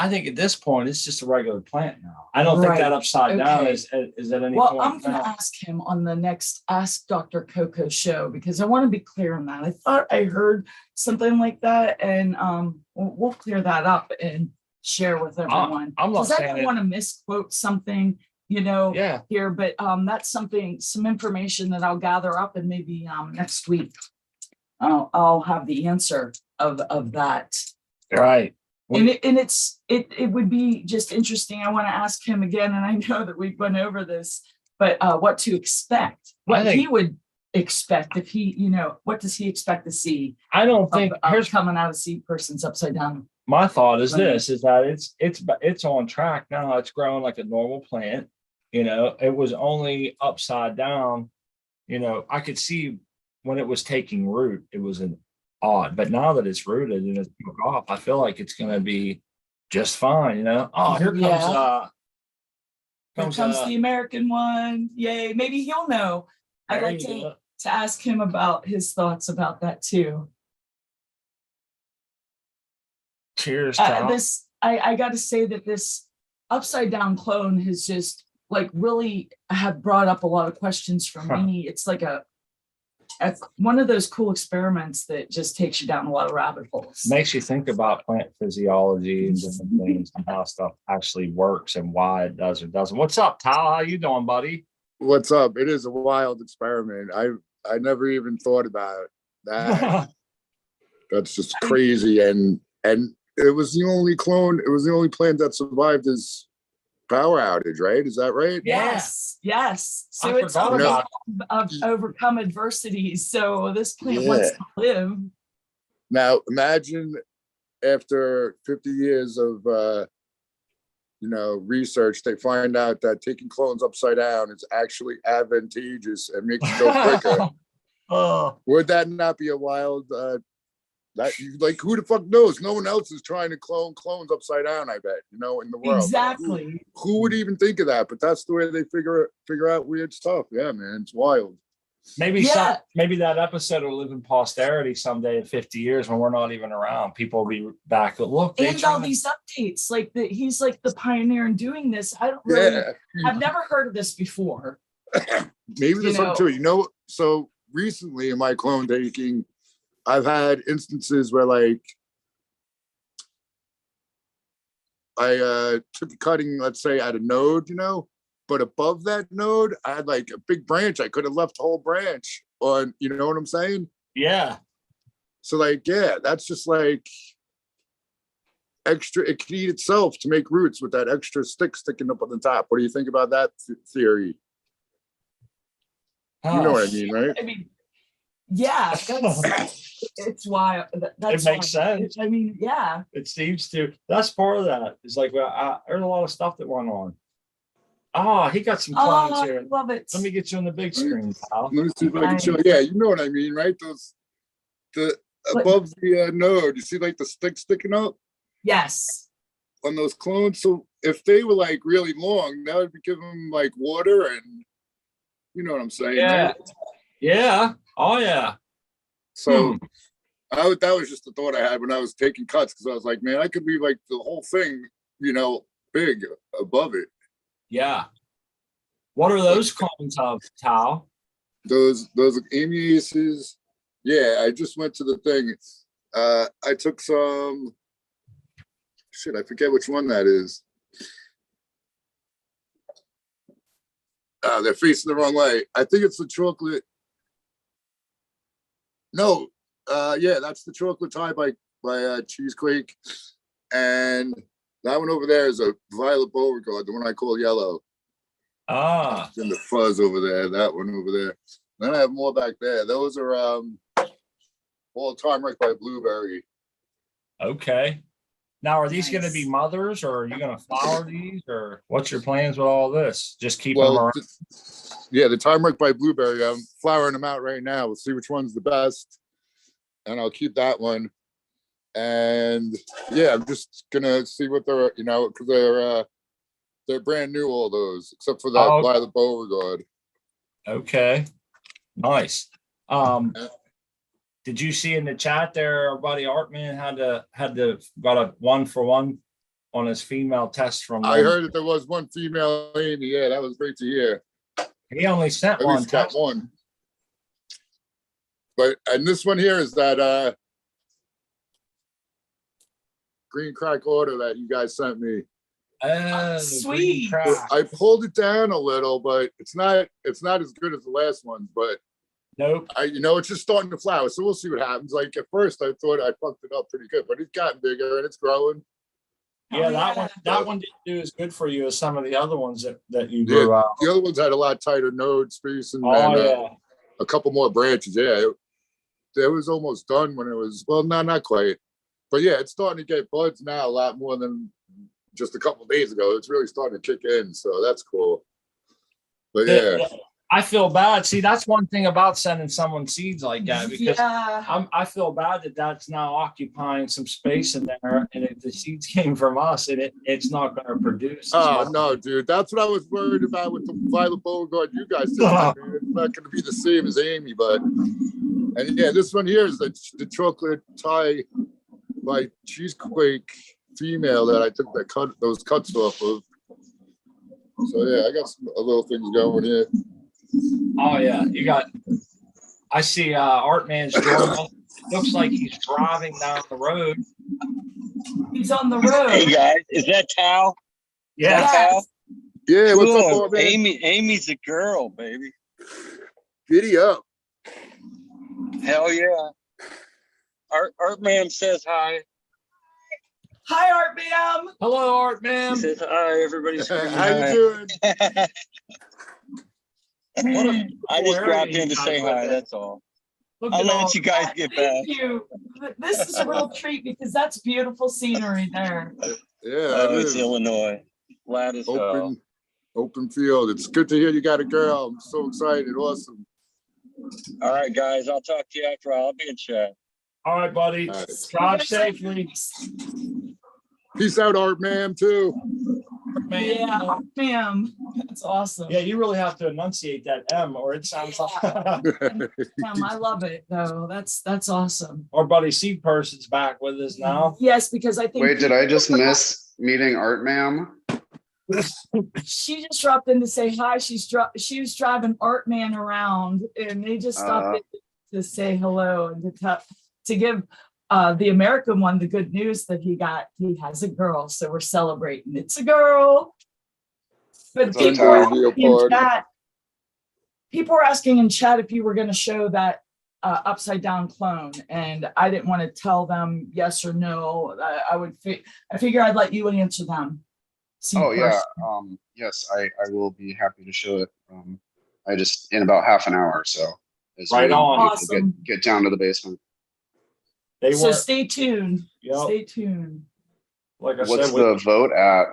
I think at this point it's just a regular plant now. I don't think Right. that upside down Okay. is at any Well, point. I'm going to ask him on the next Ask Dr. Coco show because I want to be clear on that. I thought I heard something like that, and we'll clear that up and share with everyone. I'm not Because I saying don't it- want to misquote something, Yeah. here, but that's some information that I'll gather up, and maybe next week I'll have the answer of that. Right. And it would be just interesting. I want to ask him again, and I know that we've gone over this, but what to expect, what he would expect if he, what does he expect to see? I don't think Here's coming out of Seed Person's upside down. my thought is this: is that it's on track now. It's growing like a normal plant. It was only upside down. I could see when it was taking root, it was an odd, but now that it's rooted and it's took off, I feel like it's going to be just fine. Oh, here comes Here comes the American one. Yay! Maybe he'll know. I'd like to ask him about his thoughts about that too. Cheers, Tom. I got to say that this upside down clone has just really have brought up a lot of questions for me. It's like it's one of those cool experiments that just takes you down a lot of rabbit holes. Makes you think about plant physiology and different things and how stuff actually works and why it does or doesn't. What's up, Tal? How you doing, buddy? What's up? It is a wild experiment. I never even thought about that. That's just crazy. And it was the only clone. It was the only plant that survived his power outage, right? Is that right? Yes. So I it's forgot about overcome adversities. So this plant wants to live. Now imagine after 50 years of research, they find out that taking clones upside down is actually advantageous and makes you go quicker. Would that not be a wild who the fuck knows? No one else is trying to clone clones upside down, I bet, in the world. Exactly. Who would even think of that? But that's the way they figure out weird stuff. Yeah, man, it's wild. Maybe Yeah. maybe that episode will live in posterity someday in 50 years when we're not even around. People will be back. Look, they And all tried- these updates, like he's like the pioneer in doing this. I don't really, Yeah. I've never heard of this before. Maybe there's something know- to it. You know, so recently in my clone taking, I've had instances where like I took a cutting, let's say at a node, you know, but above that node, I had like a big branch. I could have left the whole branch on, you know what I'm saying? Yeah. So like, yeah, that's just like extra, it can eat itself to make roots with that extra stick sticking up on the top. What do you think about that theory? You know what I mean, right? I mean, yeah, it's why that's It makes sense. I mean, yeah. It seems to. That's part of that. It's like, well, there's a lot of stuff that went on. Oh, he got some clones Oh, I here. love it. Let me get you on the big screen, pal. Let me see if I can show. Yeah, you know what I mean, right? The above the node, you see like the stick sticking up Yes. on those clones. So if they were like really long, that would be giving them like water and you know what I'm saying, Yeah. right? Yeah. Oh, yeah. So that was just the thought I had when I was taking cuts because I was like, man, I could leave like the whole thing, you know, big above it. Yeah. What are those clones of, Tal? Those amiaces. Yeah, I just went to the thing. I took some shit, I forget which one that is. They're facing the wrong way. I think it's the chocolate. No, yeah, that's the chocolate tie by Cheesequake. And that one over there is a violet Beauregard, the one I call yellow. Ah, And the fuzz over there, that one over there. Then I have more back there. Those are all time right by Blueberry. okay. Now, are these going to Nice. be mothers or are you going to flower these or what's your plans with all this? Just keep them Well, around. yeah, the time right by Blueberry. I'm flowering them out right now. We'll see which one's the best. And I'll keep that one. And yeah, I'm just gonna see what they're, you know, because they're brand new, all those, except for that Oh. Violet Beauregard. Okay. Nice. Did you see in the chat there, our buddy Artman got a 1-for-1 on his female test from I heard that there was one female Amy. Yeah, that was great to hear. he only sent At one least got test. one. But and this one here is that green crack order that you guys sent me. Oh, Sweet. green crack. I pulled it down a little, but it's not as good as the last one. But Nope. it's just starting to flower, so we'll see what happens. Like at first, I thought I fucked it up pretty good, but it's gotten bigger and it's growing. Yeah, Oh, yeah. that one didn't do as good for you as some of the other ones that you Yeah, grew out. the other ones had a lot tighter node spacing Oh and yeah. a couple more branches. Yeah, it was almost done when it was. Well, no, not quite. But yeah, it's starting to get buds now a lot more than just a couple days ago. It's really starting to kick in, so that's cool. But yeah. I feel bad. See, that's one thing about sending someone seeds like that because Yeah. I feel bad that that's now occupying some space in there, and if the seeds came from us, and it's not going to produce. as Oh much. no, dude, that's what I was worried about with the Violet Beauregard. You guys said I mean, it's not going to be the same as Amy, but and yeah, this one here is the chocolate tie by Cheesequake female that I took those cuts off of. So yeah, I got some little things going here. Oh yeah, you got. I see Artman's joining us. Looks like he's driving down the road. He's on the road. Hey guys, is that Tal? Yeah. Yes. Yeah, what's up, Cool. Art Man? Amy's a girl, baby. Giddy up. Hell yeah. Art Man says hi. Hi, Art Ma'am. Hello, He Artman. says hi. Everybody's screaming How you hi. doing? I just dropped in to You guys say live hi. in. That's all. Look I'll at all let you guys get back. Thank you. This is a real treat because that's beautiful scenery there. Yeah, Oh, it it's is. Illinois. Glad as hell. Open field. It's good to hear you got a girl. I'm so excited. Awesome. All right, guys. I'll talk to you after. I'll be in chat. All right, buddy. All right. Drive safely. Peace out, Art Man, too. Yeah, ma'am. That's awesome. Yeah, you really have to enunciate that M or it sounds like I love it though. That's awesome. our buddy C person's back with us now. Yes, because I think. Wait, did I just miss meeting Art Ma'am? She just dropped in to say hi. She was driving Art Man around, and they just stopped in to say hello and to give the American one the good news that he has a girl. So we're celebrating. It's a girl. But It's a people were video asking in party. chat. People were asking in chat if you were going to show that upside down clone, and I didn't want to tell them yes or no. I figure I'd let you answer them. Oh yeah, yes, I will be happy to show it. I just in about half an hour, so is Right when on. people Awesome. Get down to the basement. They So were, stay tuned. Yep. Stay tuned. like I What's said, the vote at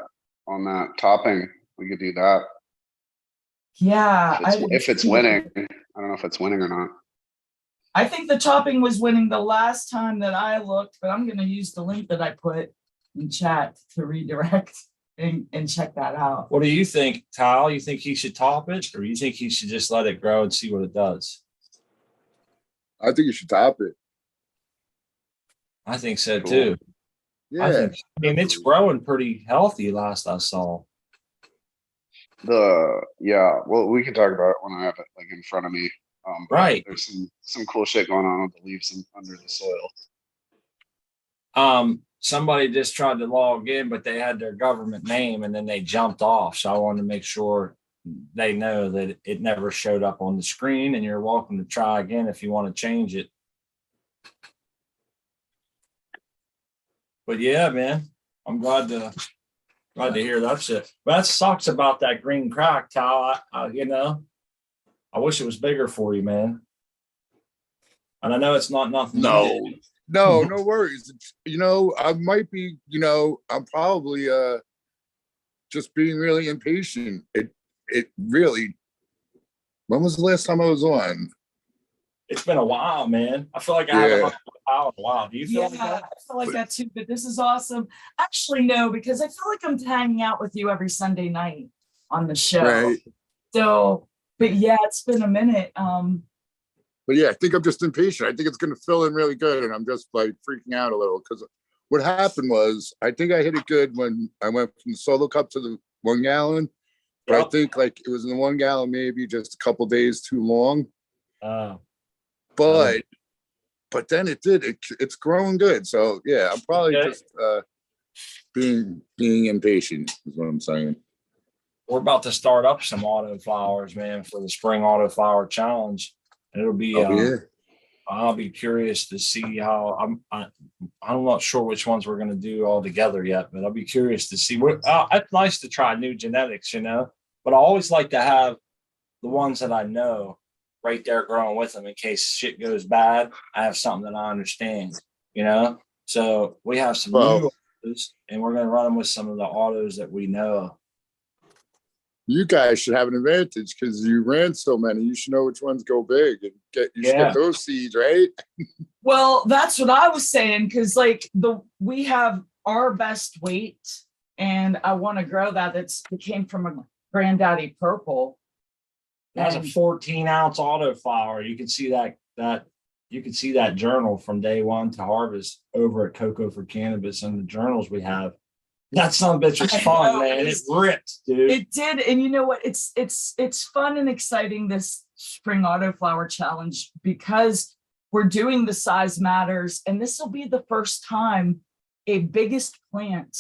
on that topping? We could do that. Yeah. If it's winning, I don't know if it's winning or not. I think the topping was winning the last time that I looked, but I'm going to use the link that I put in chat to redirect and check that out. what do you think, Kyle? You think he should top it, or you think he should just let it grow and see what it does? I think you should top it. I think so Cool. too. Yeah. I mean, it's growing pretty healthy last I saw. Yeah, well, we can talk about it when I have it like in front of me. But Right. There's some cool shit going on with the leaves under the soil. Somebody just tried to log in, but they had their government name and then they jumped off. So I wanted to make sure they know that it never showed up on the screen, and you're welcome to try again if you want to change it. But yeah, man, I'm glad to hear that shit. But that sucks about that green crack, Kyle. I I wish it was bigger for you, man. And I know it's not nothing. you No, did. no worries. I might be, I'm probably just being really impatient. It really, when was the last time I was on? It's been a while, man. I feel like I haven't Yeah. hung out in a while. Do you feel Yeah, like I that? feel like that too, but this is awesome. Actually, no, because I feel like I'm hanging out with you every Sunday night on the show. Right. So, but yeah, it's been a minute. But yeah, I think I'm just impatient. I think it's going to fill in really good. And I'm just like freaking out a little because what happened was I think I hit it good when I went from the solo cup to the 1 gallon. But Yep. I think like it was in the 1 gallon, maybe just a couple days too long. But then it's growing good. So yeah, I'm probably Okay. just being impatient is what I'm saying. We're about to start up some auto flowers, man, for the spring auto flower challenge. And it'll be Yeah. I'll be curious to see how I'm not sure which ones we're going to do all together yet, but I'll be curious to see what it's nice to try new genetics, but I always like to have the ones that I know right there growing with them in case shit goes bad. I have something that I understand, so we have some new autos and we're going to run them with some of the autos that we know. You guys should have an advantage because you ran so many. You should know which ones go big and should get those seeds, right? Well, that's what I was saying, because like we have our best weight, and I want to grow that. It came from a Granddaddy Purple. That's a 14-ounce auto flower. You can see that journal from day one to harvest over at Cocoa for Cannabis and the journals we have. That son of a bitch was fun, man. It ripped, dude. It did. And you know what? It's fun and exciting, this spring auto flower challenge, because we're doing the size matters. And this will be the first time a biggest plant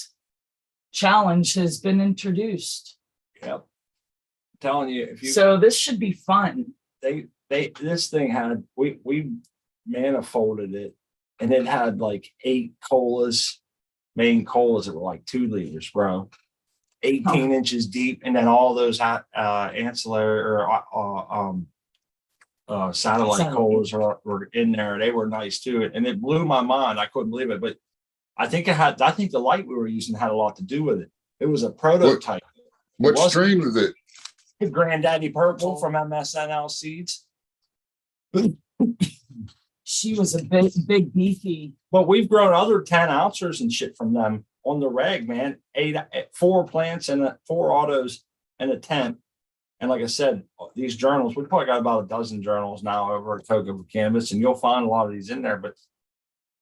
challenge has been introduced. Yep. I'm telling you, so this should be fun. This thing had, we manifolded it, and it had like 8 colas. Main colas that were like 2 liters, bro, 18 inches deep, and then all those ancillary or satellite colas were in there. They were nice too, and it blew my mind. I couldn't believe it, but I think the light we were using had a lot to do with it. It was a prototype. What strain was it? Granddaddy Purple from MSNL Seeds. She was a big beefy. But we've grown other 10 ouncers and shit from them on the reg, man. 4 plants and 4 autos and a tent. And like I said, these journals, we probably got about a dozen journals now over at Token for Cannabis, and you'll find a lot of these in there. But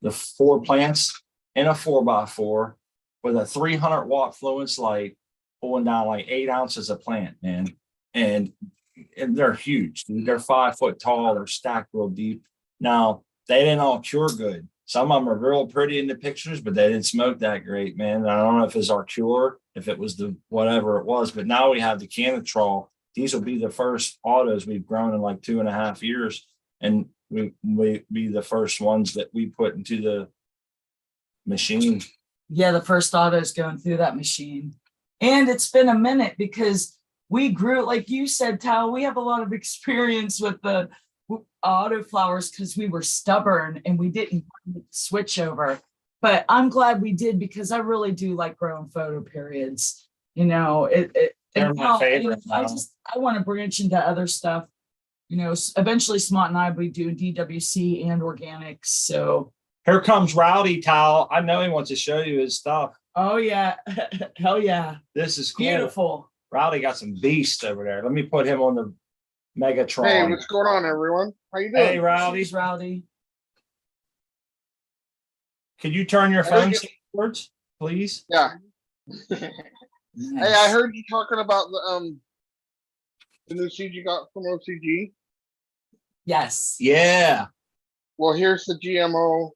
the 4 plants in a 4x4 with a 300-watt Fluence light pulling down like 8 ounces of plant, man. And they're huge. They're 5 foot tall. They're stacked real deep. Now, they didn't all cure good. Some of them are real pretty in the pictures, but they didn't smoke that great, man. I don't know if it's our cure, if it was the whatever it was, but now we have the Canatrol. These will be the first autos we've grown in like 2.5 years. And we be the first ones that we put into the machine. Yeah, the first autos going through that machine. And it's been a minute because we grew, like you said, Tal, we have a lot of experience with the auto flowers because we were stubborn and we didn't switch over. But I'm glad we did because I really do like growing photo periods. You know, They're my favorite. I want to branch into other stuff. You know, eventually Smart and I will be doing DWC and organics. So Here comes Rowdy, Tal. I know he wants to show you his stuff. oh yeah, hell yeah. This is cool. Beautiful. Rowdy got some beasts over there. Let me put him on the Megatron. Hey, what's going on, everyone? How you doing? Hey, Rowdy. He's Rowdy. Could you turn your Hey, phone you- towards, please? Yeah. Hey, I heard you talking about the new seed you got from OCG. Yes. Yeah. Well, here's the GMO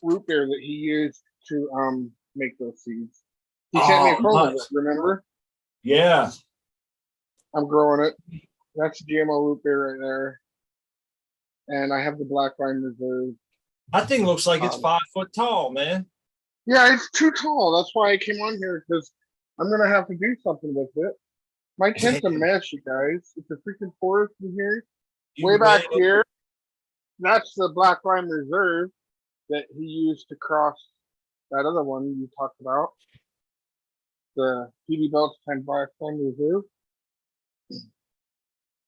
root beer that he used to make those seeds. He sent me a Oh, photo of it, nice. remember? Yeah. I'm growing it. That's the GMO root beer right there. And I have the black line reserve. That thing looks like it's 5 foot tall, man. Yeah, it's too tall. That's why I came on here, because I'm gonna have to do something with it. My tent's a mess, you guys. It's a freaking forest in here. Way back here, that's the Black Line Reserve that he used to cross that other one you talked about. The PD Belts 10 Black Line Reserve.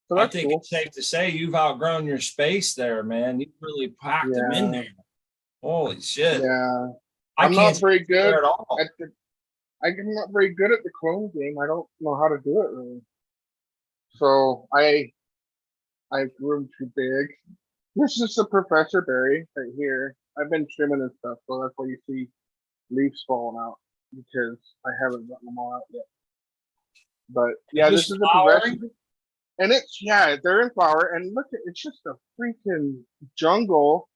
So I that's think cool. it's safe to say you've outgrown your space there, man. You really packed them in Yeah. there. Holy shit. Yeah, I I'm can't not very good there at all. at the. I'm not very good at the clone game. I don't know how to do it really. So I grew them too big. This is the Professor Berry right here. I've been trimming and stuff, so that's why you see leaves falling out because I haven't gotten them all out yet. But yeah, this is the Professor. And they're in flower. And look, it's just a freaking jungle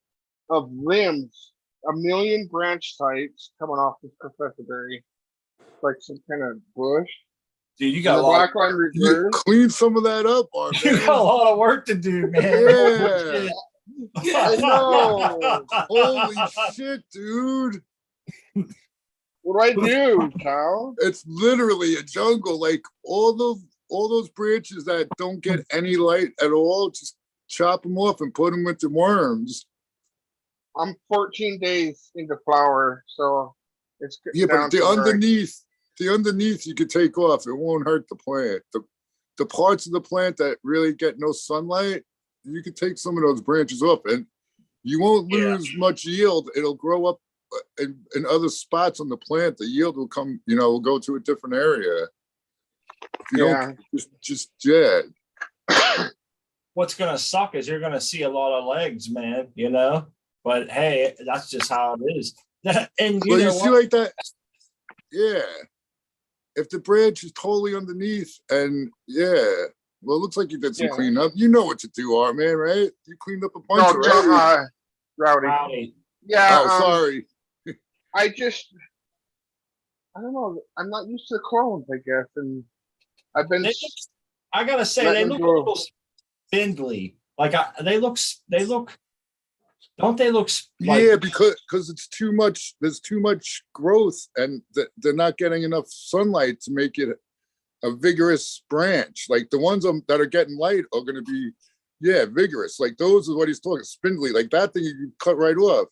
of limbs, a million branch sites coming off this Professor Berry, like some kind of bush. Dude, you And got the a lot. Black Line You Reserve. clean some of that up, Art, You man. got a lot of work to do, man. Yeah. I know. Holy shit, dude. What do I do, Cal? It's literally a jungle. Like all those branches that don't get any light at all, just chop them off and put them with the worms. I'm 14 days into flower, so it's Yeah, down but the to where underneath you could take off. It won't hurt the plant. The parts of the plant that really get no sunlight, you could take some of those branches off and you won't lose much yield. It'll grow up in other spots on the plant. The yield will come, will go to a different area. If you don't just What's gonna suck is you're gonna see a lot of legs, man, But hey, that's just how it is. And well, you see like that, yeah. If the branch is totally underneath, and well, it looks like you did some cleanup. You know what to do, Art, man, right? You cleaned up a bunch already. Rowdy. Yeah. Oh, sorry. I don't know. I'm not used to clones, I guess, and I've been. I gotta say, they look a little spindly. Like they look. Don't they look? Yeah, because it's too much. There's too much growth, and they're not getting enough sunlight to make it a vigorous branch. Like the ones that are getting light are going to be, vigorous. Like those is what he's talking, spindly. Like that thing you can cut right off.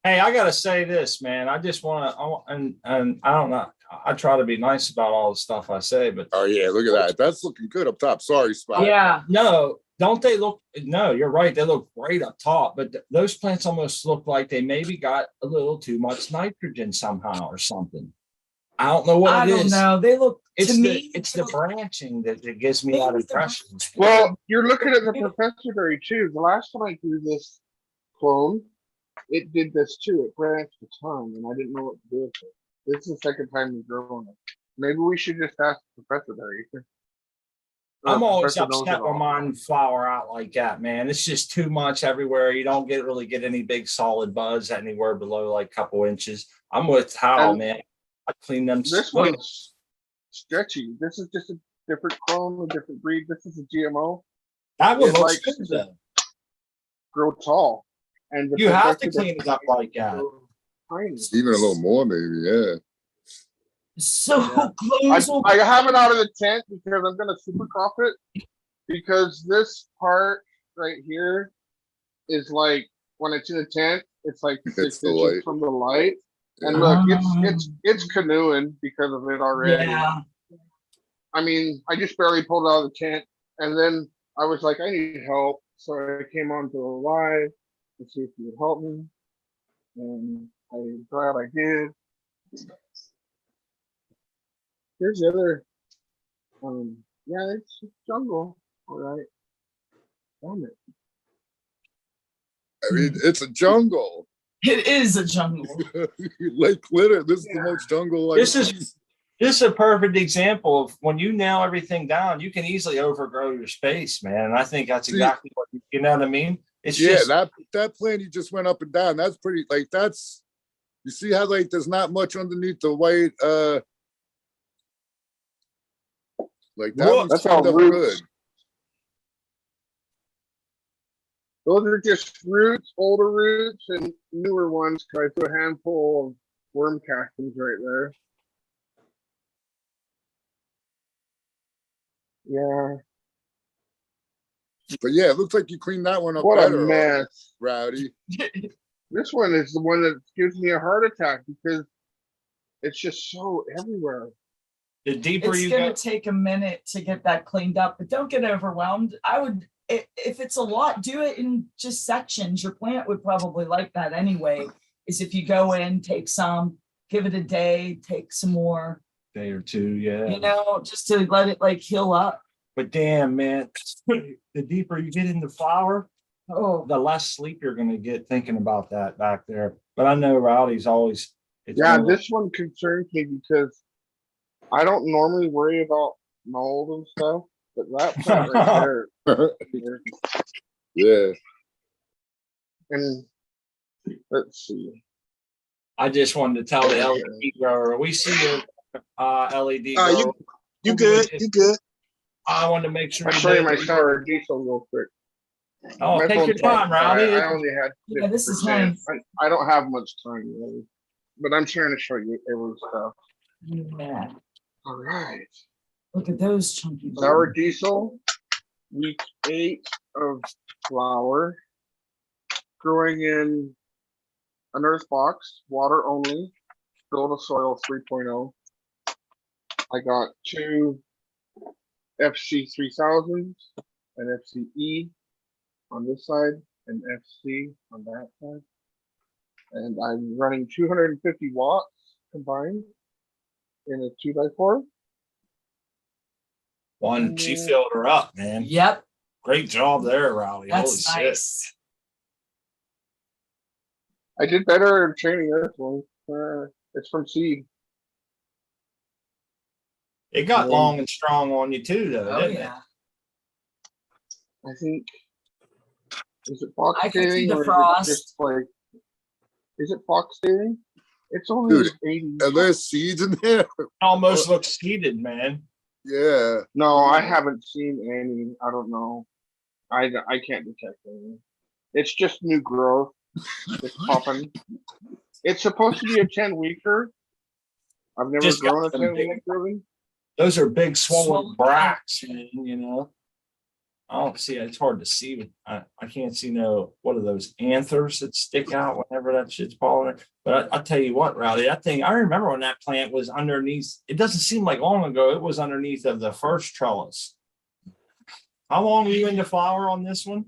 Hey, I gotta say this, man. I just want to, and I don't know. I try to be nice about all the stuff I say, but oh yeah, look at that. That's looking good up top. Sorry, Spot. Yeah. No, don't they look, no, you're right. They look great up top, but those plants almost look like they maybe got a little too much nitrogen somehow or something. I don't know what I it don't is. know. They look It's to the me. it's the branching that gives me Maybe that the impression. Well, you're looking at the professor berry too. The last time I grew this clone, it did this too. It branched a ton, and I didn't know what to do with it. This is the second time we've grown it. Maybe we should just ask Professor Berry. I'm always Professor knows upset it when all. mine flower out like that, man. It's just too much everywhere. You don't really get any big solid buds anywhere below like a couple inches. I'm with Hal, And man. I clean them. This one's stretchy. This is just a different clone, a different breed. This is a GMO. That one it looks likes good to though. Grow tall. And the You have to Professor clean it up like that. grow tiny. Even a little more, maybe. Yeah. So Yeah. close. I have it out of the tent because I'm gonna super crop it. Because this part right here is like when it's in the tent, it's like It's 6 the inches light. from the light. And Yeah. look, it's canoeing because of it already. Yeah. I mean, I just barely pulled it out of the tent, and then I was like, I need help, so I came on to a live to see if you would help me, and I'm glad I did. Here's the other, yeah, it's jungle, all right. Damn it. I mean, it's a jungle. It is a jungle. Like litter. This is the most jungle. This is a perfect example of when you nail everything down, you can easily overgrow your space, man. And I think that's exactly what you know what I mean. It's yeah, just that plan you just went up and down. That's pretty. Like that's. You see how like there's not much underneath the white. Like that one's That's cleaned all up roots. good. Those are just roots, older roots, and newer ones. I threw a handful of worm castings right there. Yeah. But yeah, it looks like you cleaned that one up What a better, mess. Rowdy. This one is the one that gives me a heart attack because it's just so everywhere. the deeper It's you gonna go. take a minute to get that cleaned up, but don't get overwhelmed. I would, if it's a lot, do it in just sections. Your plant would probably like that anyway. Is if you go in, take some, give it a day, take some more, Day or two, yeah. you know, just to let it like heal up. But damn, man, the deeper you get in the flower, Oh, the less sleep you're going to get thinking about that back there. But I know Rowdy's always. It's Yeah, one of those- this one concerns me because I don't normally worry about mold and stuff, but that plant right there. Yeah. And let's see. I just wanted to tell the LED grower, we see your LED grower. You good? You good? I wanted to make sure. I'll you show you know my that- sour diesel real quick. Oh, My take your phone's time, off, Rowdy. I only had. yeah, this is 50%. nice. I don't have much time really, but I'm trying to show you every stuff. Yeah, All right. look at those chunky. Sour diesel, week 8 of flower, growing in an earth box, water only, build a soil 3.0. I got 2 FC 3000s, an FCE on this side, and FC on that side. And I'm running 250 watts combined in a 2x4. She filled her up, man. Yep, Great job there, Rowdy. Holy that's shit. nice. I did better in training this one. It's from seed. It got long and strong on you too, though, Oh didn't it? yeah, I think. Is it fox I can see dating the or frost. is it just like? Is it fox dating? It's only Dude, 80. Are there seeds in there? Almost looks seeded, man. Yeah. No, I haven't seen any. I don't know. I can't detect any. It's just new growth. It's popping. It's supposed to be a 10-weeker. I've never Just got grown a them 10-week really. Those are big swollen Swollen bracts, man, you know. I don't see it. It's hard to see. I can't see what are those anthers that stick out whenever that shit's falling. But I tell you what, Rowdy, that thing, I remember when that plant was underneath. It doesn't seem like long ago. It was underneath of the first trellis. How long were you in the flower on this one?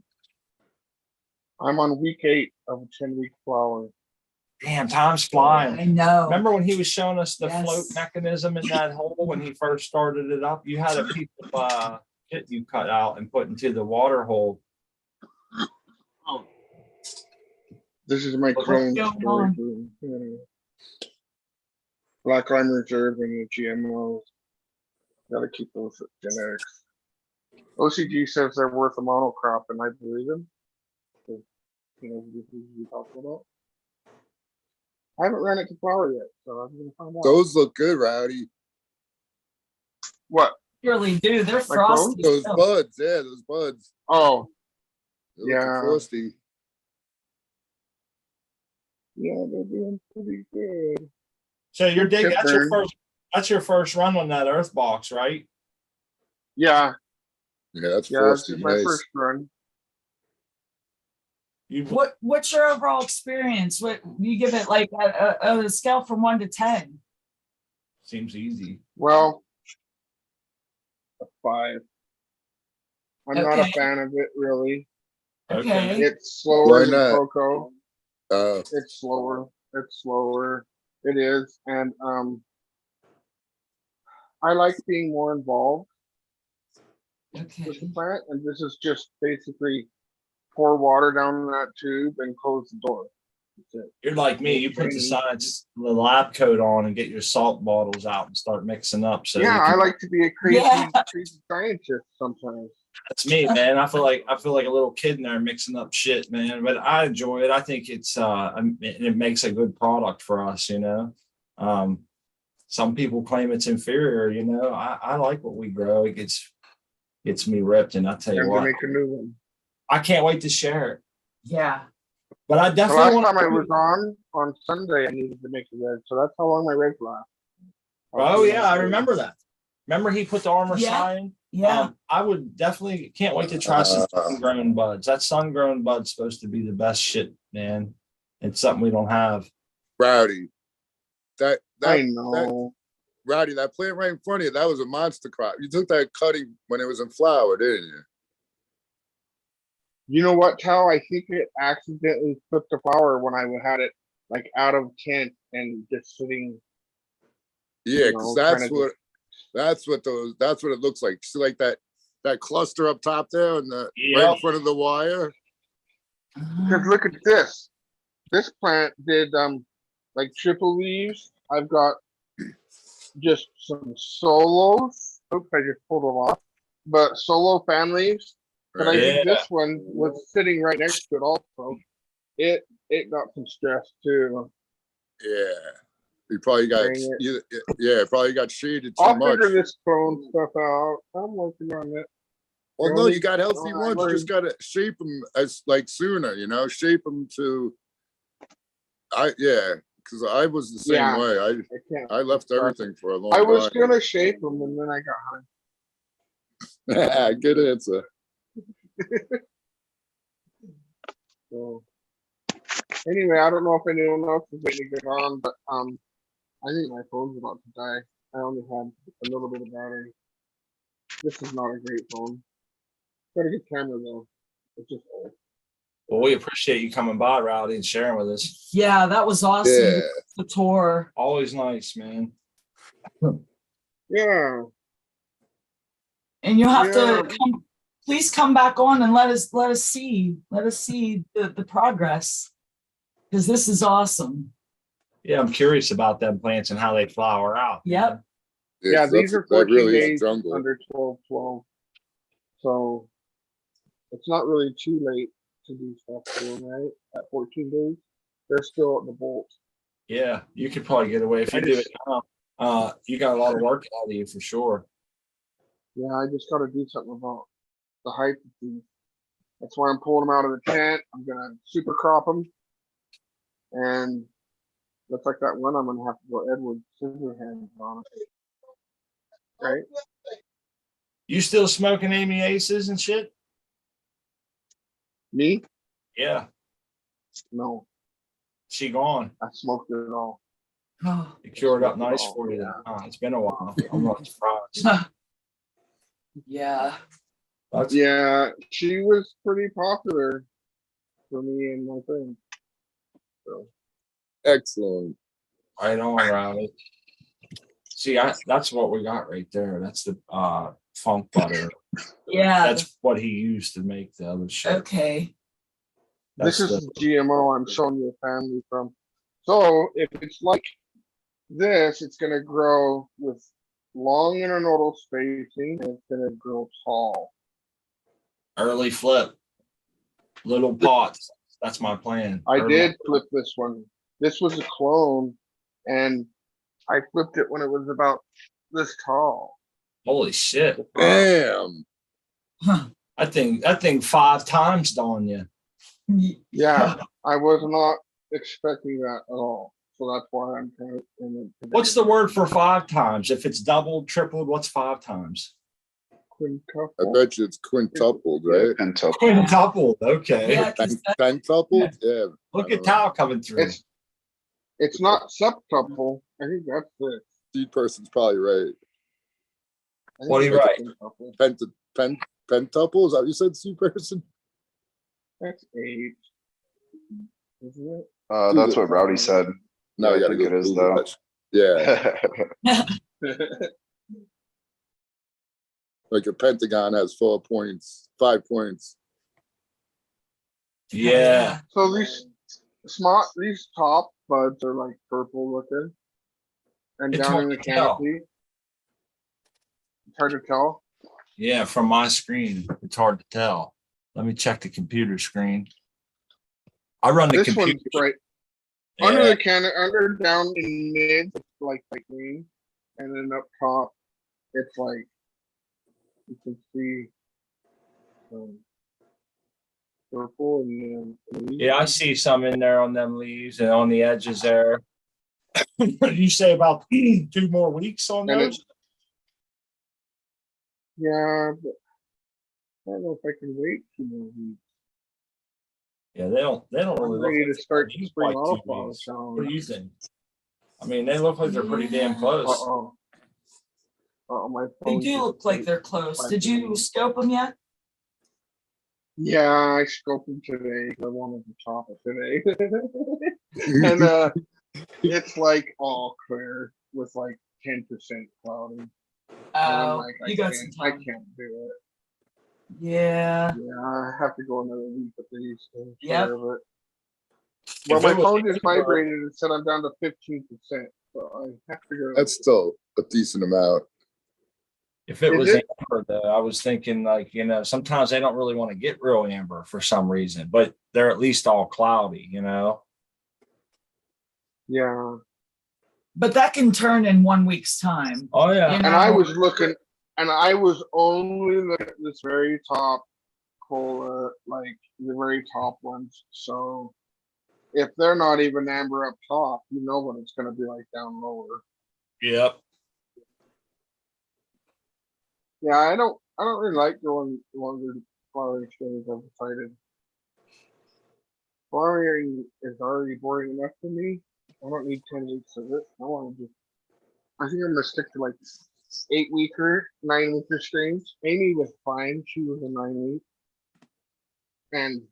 I'm on week 8 of a 10-week flower. Damn, time's I flying. know. Remember when he was showing us the float Yes. mechanism in that hole when he first started it up? You had a piece of shit you cut out and put into the water hole. This is my What's clone going story. on? Black Lime Reserve and the GMOs. Gotta keep those genetics. OCG says they're worth a monocrop, and I believe him. You know, this is what we talked about. I haven't ran it to flower yet, so I'm gonna find out. Those look good, Rowdy. What? Really do. They're Like frosty. Those still. buds, yeah, those buds. Oh, They're looking Yeah. frosty. yeah, they're doing pretty good. So you're Good digging, tip burn. that's your first run on that earth box, right? Yeah, Yeah, that's yeah, this frosty. is my Nice. first run. You What's your overall experience? What you give it like a scale from 1 to 10? seems easy. Well, a 5. I'm not a Okay. fan of it, really. Okay. It's slower Why than not? Coco. It's slower. It's slower. It is, and I like being more involved with the Okay. plant, and this is just basically pour water down that tube and close the door. That's it. You're like me. You put the lab coat on and get your salt bottles out and start mixing up. So Yeah, I like to be a crazy, Yeah. crazy scientist sometimes. that's me, man. I feel like a little kid in there mixing up shit, man. But I enjoy it. I think it makes a good product for us, you know. Some people claim it's inferior, you know. I like what we grow. It gets me ripped, and I tell you Time to what, make a new one. I can't wait to share it. Yeah. But I The definitely last want time I was on Sunday, I needed to make a red, so that's how long my reds last. Oh yeah, I remember that. Remember he put the armor Yeah. sign? Yeah. I would definitely can't wait to try some sun-grown buds. That sun-grown bud's supposed to be the best shit, man. It's something we don't have. Rowdy. I That know. Rowdy, that plant right in front of you, that was a monster crop. You took that cutting when it was in flower, didn't you? You know what, Tal? I think it accidentally put the flower when I had it like out of tent and just sitting. Yeah, You because know, that's trying to that's what it looks like. See, like that cluster up top there and right Yep. in front of the wire. Because look at this. This plant did like triple leaves. I've got just some solos. Oops, I just pulled them off. But solo fan leaves. But I Right? think this one was sitting right next to it also. It got some stress too. Yeah. You probably got Dang probably got shaded too I'll much. figure this clone stuff out. I'm working on it. Well, no, you got healthy I ones. You just gotta shape them as like sooner, you know, shape them to. Because I was the same Yeah. way. I can't. I left everything for a long I was time. gonna shape them and then I got high. Good answer. So anyway, I don't know if anyone else is ready to get on, but I think my phone's about to die. I only had a little bit of battery. This is not a great phone. Got a good camera though. It's just old. Well, we appreciate you coming by, Rowdy, and sharing with us. Yeah, that was awesome. Yeah. The tour. Always nice, man. Yeah. And you'll have Yeah. to please come back on and let us see the progress. Because this is awesome. Yeah, I'm curious about them plants and how they flower out. Yep. Yeah, these are 14 really is a days jungle. under 12. So it's not really too late to do stuff to them, right? At 14 days, they're still at the bolt. Yeah, you could probably get away if you do it now. You got a lot of work out of you for sure. Yeah, I just got to do something about the height of these. That's why I'm pulling them out of the tent. I'm gonna super crop them, and looks like that one I'm gonna have to go Edward Scissorhands on it. Right? You still smoking Amy Aces and shit? Me? Yeah, No, she gone. I smoked it all. Oh. It cured up nice for you. Then. It's been a while. I'm not surprised. Yeah. That's Yeah, she was pretty popular for me and my friends. So Excellent. right on, Rowdy. See, that's what we got right there. That's the funk butter. Yeah. That's what he used to make the other shit. Okay. That's this is GMO I'm showing you a family from. So if it's like this, it's gonna grow with long internodal spacing and it's gonna grow tall. early flip, little pots. That's my plan. I Early- did flip this one. This was a clone and I flipped it when it was about this tall. Holy shit! Damn. That thing 5 times on you. Yeah, I was not expecting that at all. So that's why I'm kind of in it. What's the word for 5 times? If it's doubled, tripled, what's 5 times? I Quintuple. bet you it's quintupled, right? Pinto. Quintupled. Okay. Yeah, 'cause that- Pentupled? Yeah. Look I at don't know. Tao coming through. It's not septuple. I think that's it. Seed person's probably right. I think What do you it's write? quintuple. Pentuple? Is that what you said, seed person? That's 8. Isn't That's what Rowdy said. No, Yeah, you I gotta think go it is, Google though. that. Yeah. it? Like a pentagon has 4 points, 5 points. Yeah. So these top buds are like purple looking. And It's down hard in the to tell. canopy. It's hard to tell. Yeah, from my screen, it's hard to tell. Let me check the computer screen. I run the This computer. one's bright. Under Yeah, the canopy, under down in mid, it's like green. And then up top, it's like you can see purple and then yeah, I see some in there on them leaves and on the edges there. You say about 2 more weeks on And those? yeah, but I don't know if I can wait 2 more weeks. Yeah, they don't I'm really look ready like to start they're spring like 2 autoflower weeks. challenge. What do you think? I mean, they look like they're pretty damn close. Uh-oh. Uh-oh, my They phone do just look like went they're close. 5 Did you minutes. scope them yet? Yeah, I scoped them today. 'Cause I wanted to chop it today. And it's like all clear with like 10% cloudy. And I'm Oh, like, you got some I time. can't do it. Yeah. Yeah, I have to go another week at least. to take Yep. care of it. Well, If my it was phone just Amber- vibrated and said I'm down to 15%. So I have to go. That's still a decent amount. If it Is was it? amber, though, I was thinking like, sometimes they don't really want to get real amber for some reason, but they're at least all cloudy, Yeah. But that can turn in 1 week's time. Oh yeah. You And I know? was looking, and I was only looking at this very top cola, like the very top ones. So if they're not even amber up top, you know what it's gonna be like down lower. Yep. Yeah, I don't really like going longer flowering stages. I've decided. Flowering is already boring enough for me. I don't need 10 weeks of it. I think I'm gonna stick to like 8-weeker, 9-weeker strains. Amy was fine. She was a 9-week. And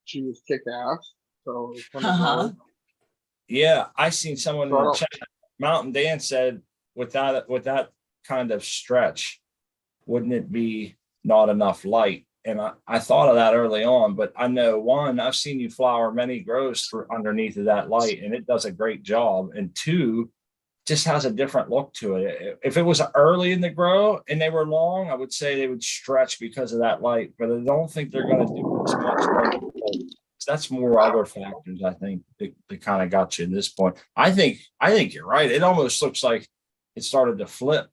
she was kick ass. So it's kind of hard. Yeah. I seen someone in So I the don't- chat, Mountain Dan said with that kind of stretch, wouldn't it be not enough light? And I thought of that early on, but I know one, I've seen you flower many grows for underneath of that light, and it does a great job. And 2, just has a different look to it. If it was early in the grow and they were long, I would say they would stretch because of that light, but I don't think they're going to do as much. That's more other factors, I think, that kind of got you at this point. I think you're right. It almost looks like it started to flip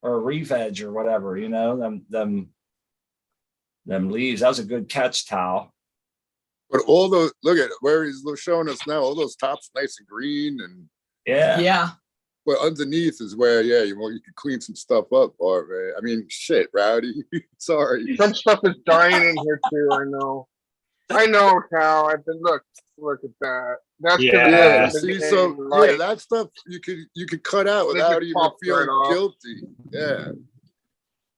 or reef edge or whatever, them leaves. That was a good catch, Towel. But all those, look at where he's showing us now, all those tops nice and green, and Yeah. Yeah. but underneath is where, you can clean some stuff up. Or I mean, shit, Rowdy. Sorry. Some stuff is dying in here too. I know, Cal. I've been look at that. That's 'cause Yeah. it Yeah, hasn't been see, so getting light. that stuff you could cut out They without just even pop right feeling off. guilty. Yeah.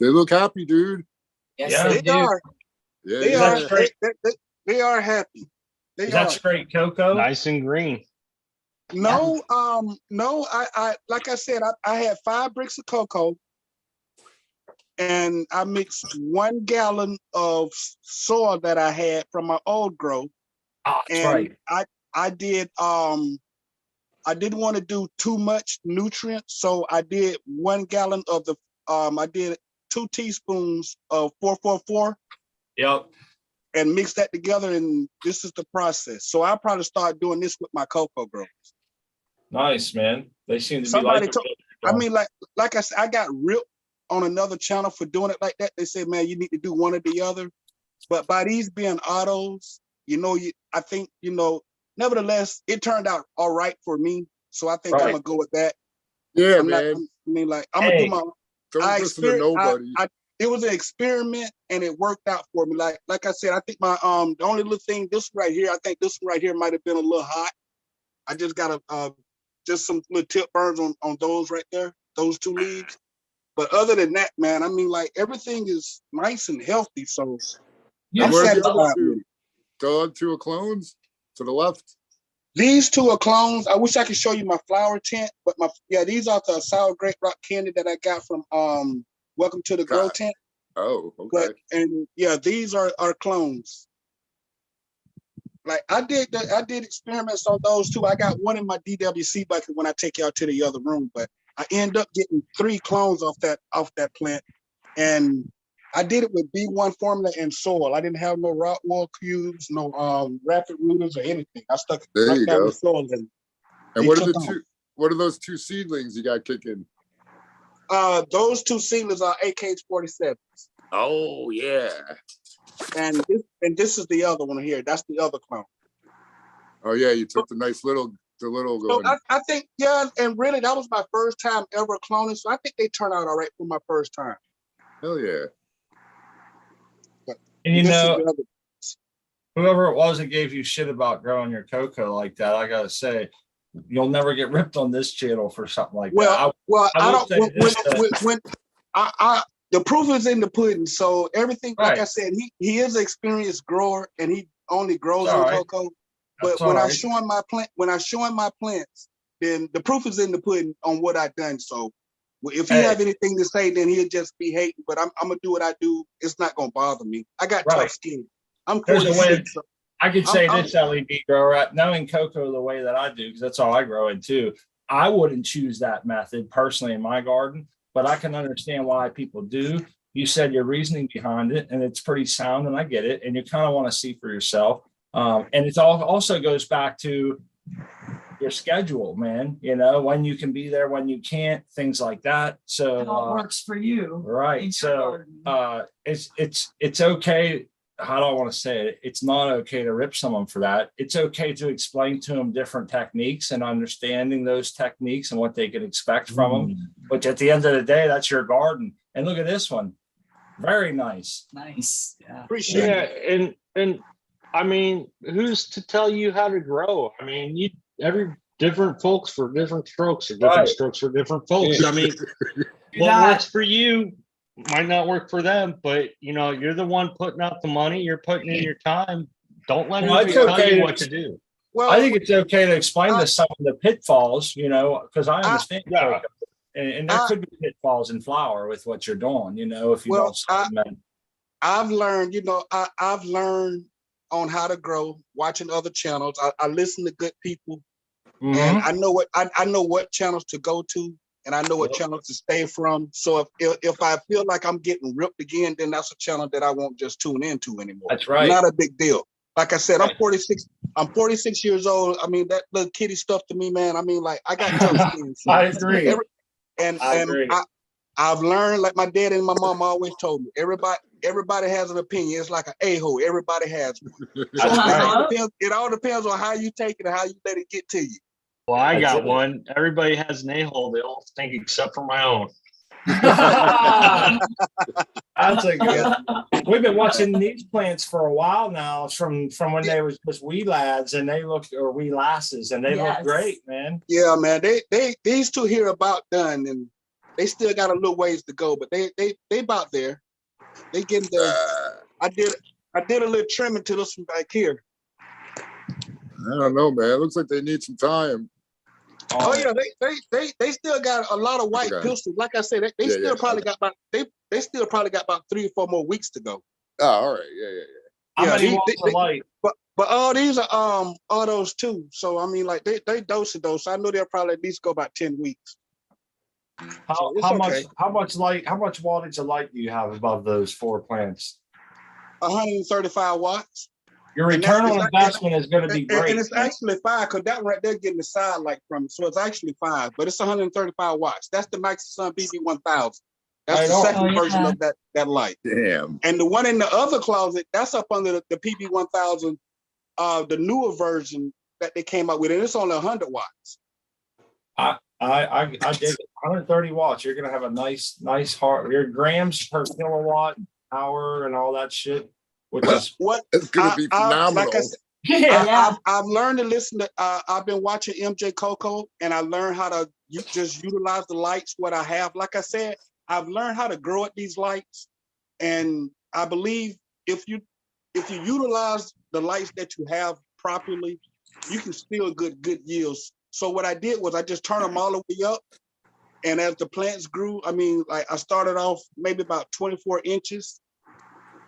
They look happy, dude. Yes, Yeah. they They do. are. Yeah, They Is are. that straight? They are happy. They Is are. that straight cocoa? Nice and green. No, no. I like I said, I had 5 bricks of cocoa, and I mixed 1 gallon of soil that I had from my old grow, Ah, that's and right. I did I didn't want to do too much nutrients, so I did 1 gallon of the I did 2 teaspoons of 444 Yep. and mix that together, and this is the process. So I'll probably start doing this with my cocoa grow. Nice, man. They seem to be Somebody liking told, I mean, like I said, I got ripped on another channel for doing it like that. They said, man, you need to do one or the other. But by these being autos, I think, nevertheless, it turned out all right for me. So I think I'm Right. gonna go with that. Yeah, I'm not, man. I'm gonna do Hey. my. Don't listen to nobody. It was an experiment and it worked out for me. Like I said, I think my the only little thing, this right here, I think this right here might have been a little hot. I just got just some little tip burns on those right there, those 2 leaves. But other than that, man, I mean, like everything is nice and healthy. So You I'm Where are the satisfied other with two? it. The other 2 are clones to the left. These 2 are clones. I wish I could show you my flower tent, but these are the sour grape rock candy that I got from Welcome to the Grow God. Tent. Oh, okay. But these are clones. Like I did experiments on those too. I got 1 in my DWC bucket when I take y'all to the other room, but I end up getting 3 clones off that plant, and I did it with B1 formula and soil. I didn't have no raw oil cubes, no rapid rooters or anything. I stuck it There right you down go. with soil, and And they what are took the off. 2? What are those 2 seedlings you got kicking? Those 2 seedlings are AKH47, Oh yeah. and this is the other one here. That's the other clone. Oh yeah, you took the little So one. I think, and really that was my first time ever cloning. So I think they turned out all right for my first time. Hell yeah. And This is the other. whoever it was that gave you shit about growing your cocoa like that, I gotta say, you'll never get ripped on this channel for something like that. I will don't. say this, When the proof is in the pudding. So everything, like I Right. said, he is an experienced grower, and he only grows It's all in right. cocoa. That's But all when I right. show him my plants, then the proof is in the pudding on what I've done. So if he Hey. have anything to say, then he'll just be hating. But I'm gonna do what I do. It's not gonna bother me. I got Right. tough skin. I'm There's a way 46. So I could say I'm- this LED grower, knowing cocoa the way that I do, because that's all I grow it too. I wouldn't choose that method personally in my garden, but I can understand why people do. You said your reasoning behind it, and it's pretty sound, and I get it. And you kind of want to see for yourself. And it also goes back to your schedule, man. When you can be there, when you can't, things like that. So How it works for you. right. in your So garden. it's okay. How do I want to say it? It's not okay to rip someone for that. It's okay to explain to them different techniques and understanding those techniques and what they can expect from them. But at the end of the day, that's your garden. And look at this one. Very nice. Nice. Yeah. appreciate Yeah, it. and I mean, who's to tell you how to grow? I mean, every different folks for different strokes or different Right. strokes for different folks. I mean, Do what that. works for you might not work for them, but you're the one putting out the money, you're putting in your time. Don't let Well, anybody it's tell okay you to- what to do. Well, I think it's okay to explain to some of the pitfalls, because I understand. Yeah. cocoa. And there could be pitfalls in flower with what you're doing, if you Well, don't supplement. I've learned, I've learned on how to grow, watching other channels. I listen to good people, and Mhm. I know what channels to go to, and I know what Yep. channels to stay from. So if I feel like I'm getting ripped again, then that's a channel that I won't just tune into anymore. That's right. Not a big deal. Like I said, I'm Right. 46. I'm 46 years old. I mean, that little kitty stuff to me, man. I mean, like I got tough skin. So I agree. I agree. I've learned, like my dad and my mom always told me, everybody has an opinion. It's like an a-hole. Everybody has one. So That's right. it all depends on how you take it and how you let it get to you. Well, I That's got it. one. Everybody has an a-hole. They all stink except for my own. That's a good. We've been watching these plants for a while now, from when they was just wee lads, and they look, or wee lasses, and they look Yes. great, man. Yeah, man. These 2 here about done, and They still got a little ways to go, but they about there. They getting there. I did a little trimming to this one back here. I don't know, man. It looks like they need some time. Oh yeah, they still got a lot of white Okay. pistons. Like I said, they still probably got about they still probably got about 3 or 4 more weeks to go. Oh, all right. Yeah. How Yeah, many watts of light? But all these are autos too. So I mean, like they dose to dose. I know they'll probably at least go about 10 weeks. So it's How okay. much wattage of light do you have above those 4 plants? 135 watts. Your return on investment is going to be great. And it's actually 5 because that one right there getting the side light from it. So it's actually 5, but it's 135 watts. That's the Maxi Sun BB1000. That's the second version of that light. Damn. And the one in the other closet, that's up under the PB1000, the newer version that they came out with, and it's only 100 watts. I dig it. 130 watts. You're gonna have a nice your grams per kilowatt hour and all that shit, which is what it's gonna be phenomenal. Like I said, I've learned to listen to. I've been watching MJ Coco, and I learned how to just utilize the lights. What I have, like I said, I've learned how to grow at these lights, and I believe if you utilize the lights that you have properly, you can still good yields. So what I did was I just turned them all the way up, and as the plants grew, I mean, like I started off maybe about 24 inches,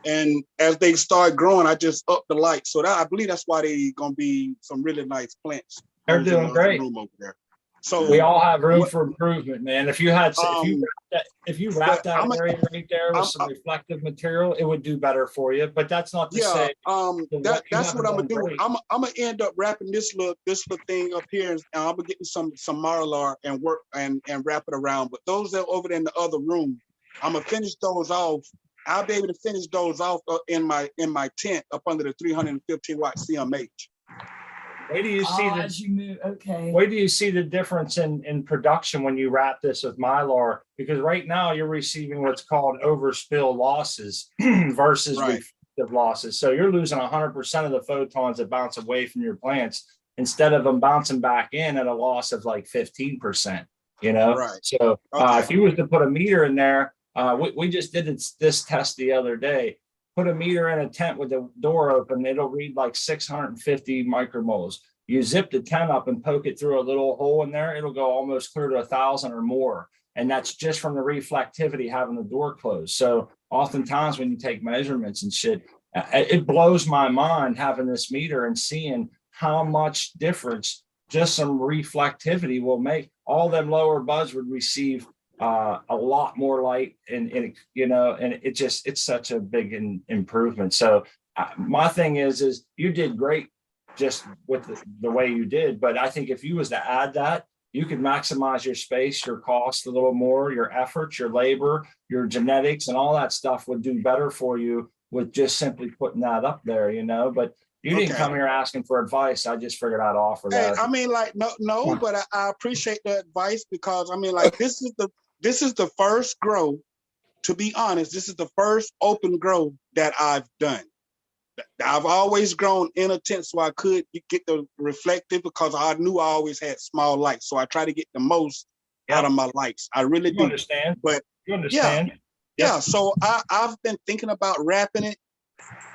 and as they start growing, I just upped the light. So that I believe that's why they gonna be some really nice plants. They're doing great. Room over there. So we all have room for improvement, man. If you had, if you wrap that area right there with some reflective material, it would do better for you. But that's not to say. That's what I'm gonna do. I'm gonna end up wrapping this little thing up here, and I'm gonna get some Marlar and work and wrap it around. But those that are over there in the other room, I'm gonna finish those off. I'll be able to finish those off in my tent up under the 315 watt CMH. Wait do you see as you move, okay. Wait do you see the difference in production when you wrap this with Mylar? Because right now you're receiving what's called overspill losses versus reflective losses. So you're losing 100% of the photons that bounce away from your plants instead of them bouncing back in at a loss of like 15%. You know, so if you was to put a meter in there, we just did this test the other day. Put a meter in a tent with the door open, it'll read like 650 micromoles. You zip the tent up and poke it through a little hole in there, it'll go almost clear to 1,000 or more. And that's just from the reflectivity having the door closed. So oftentimes when you take measurements and shit, it blows my mind having this meter and seeing how much difference just some reflectivity will make. All them lower buds would receive a lot more light, and you know, and it's such a big improvement. So my thing is you did great just with the way you did, but I think if you was to add that, you could maximize your space, your cost a little more, your efforts, your labor, your genetics, and all that stuff would do better for you with just simply putting that up there, you know. But you didn't come here asking for advice. I just figured I'd offer that. I mean, like, no, but I appreciate the advice, because I mean, like, this is the first grow, to be honest, this is the first open grow that I've done. I've always grown in a tent so I could get the reflective, because I knew I always had small lights. So I try to get the most out of my lights. I really do. Understand. But you understand. Yeah. So I've been thinking about wrapping it,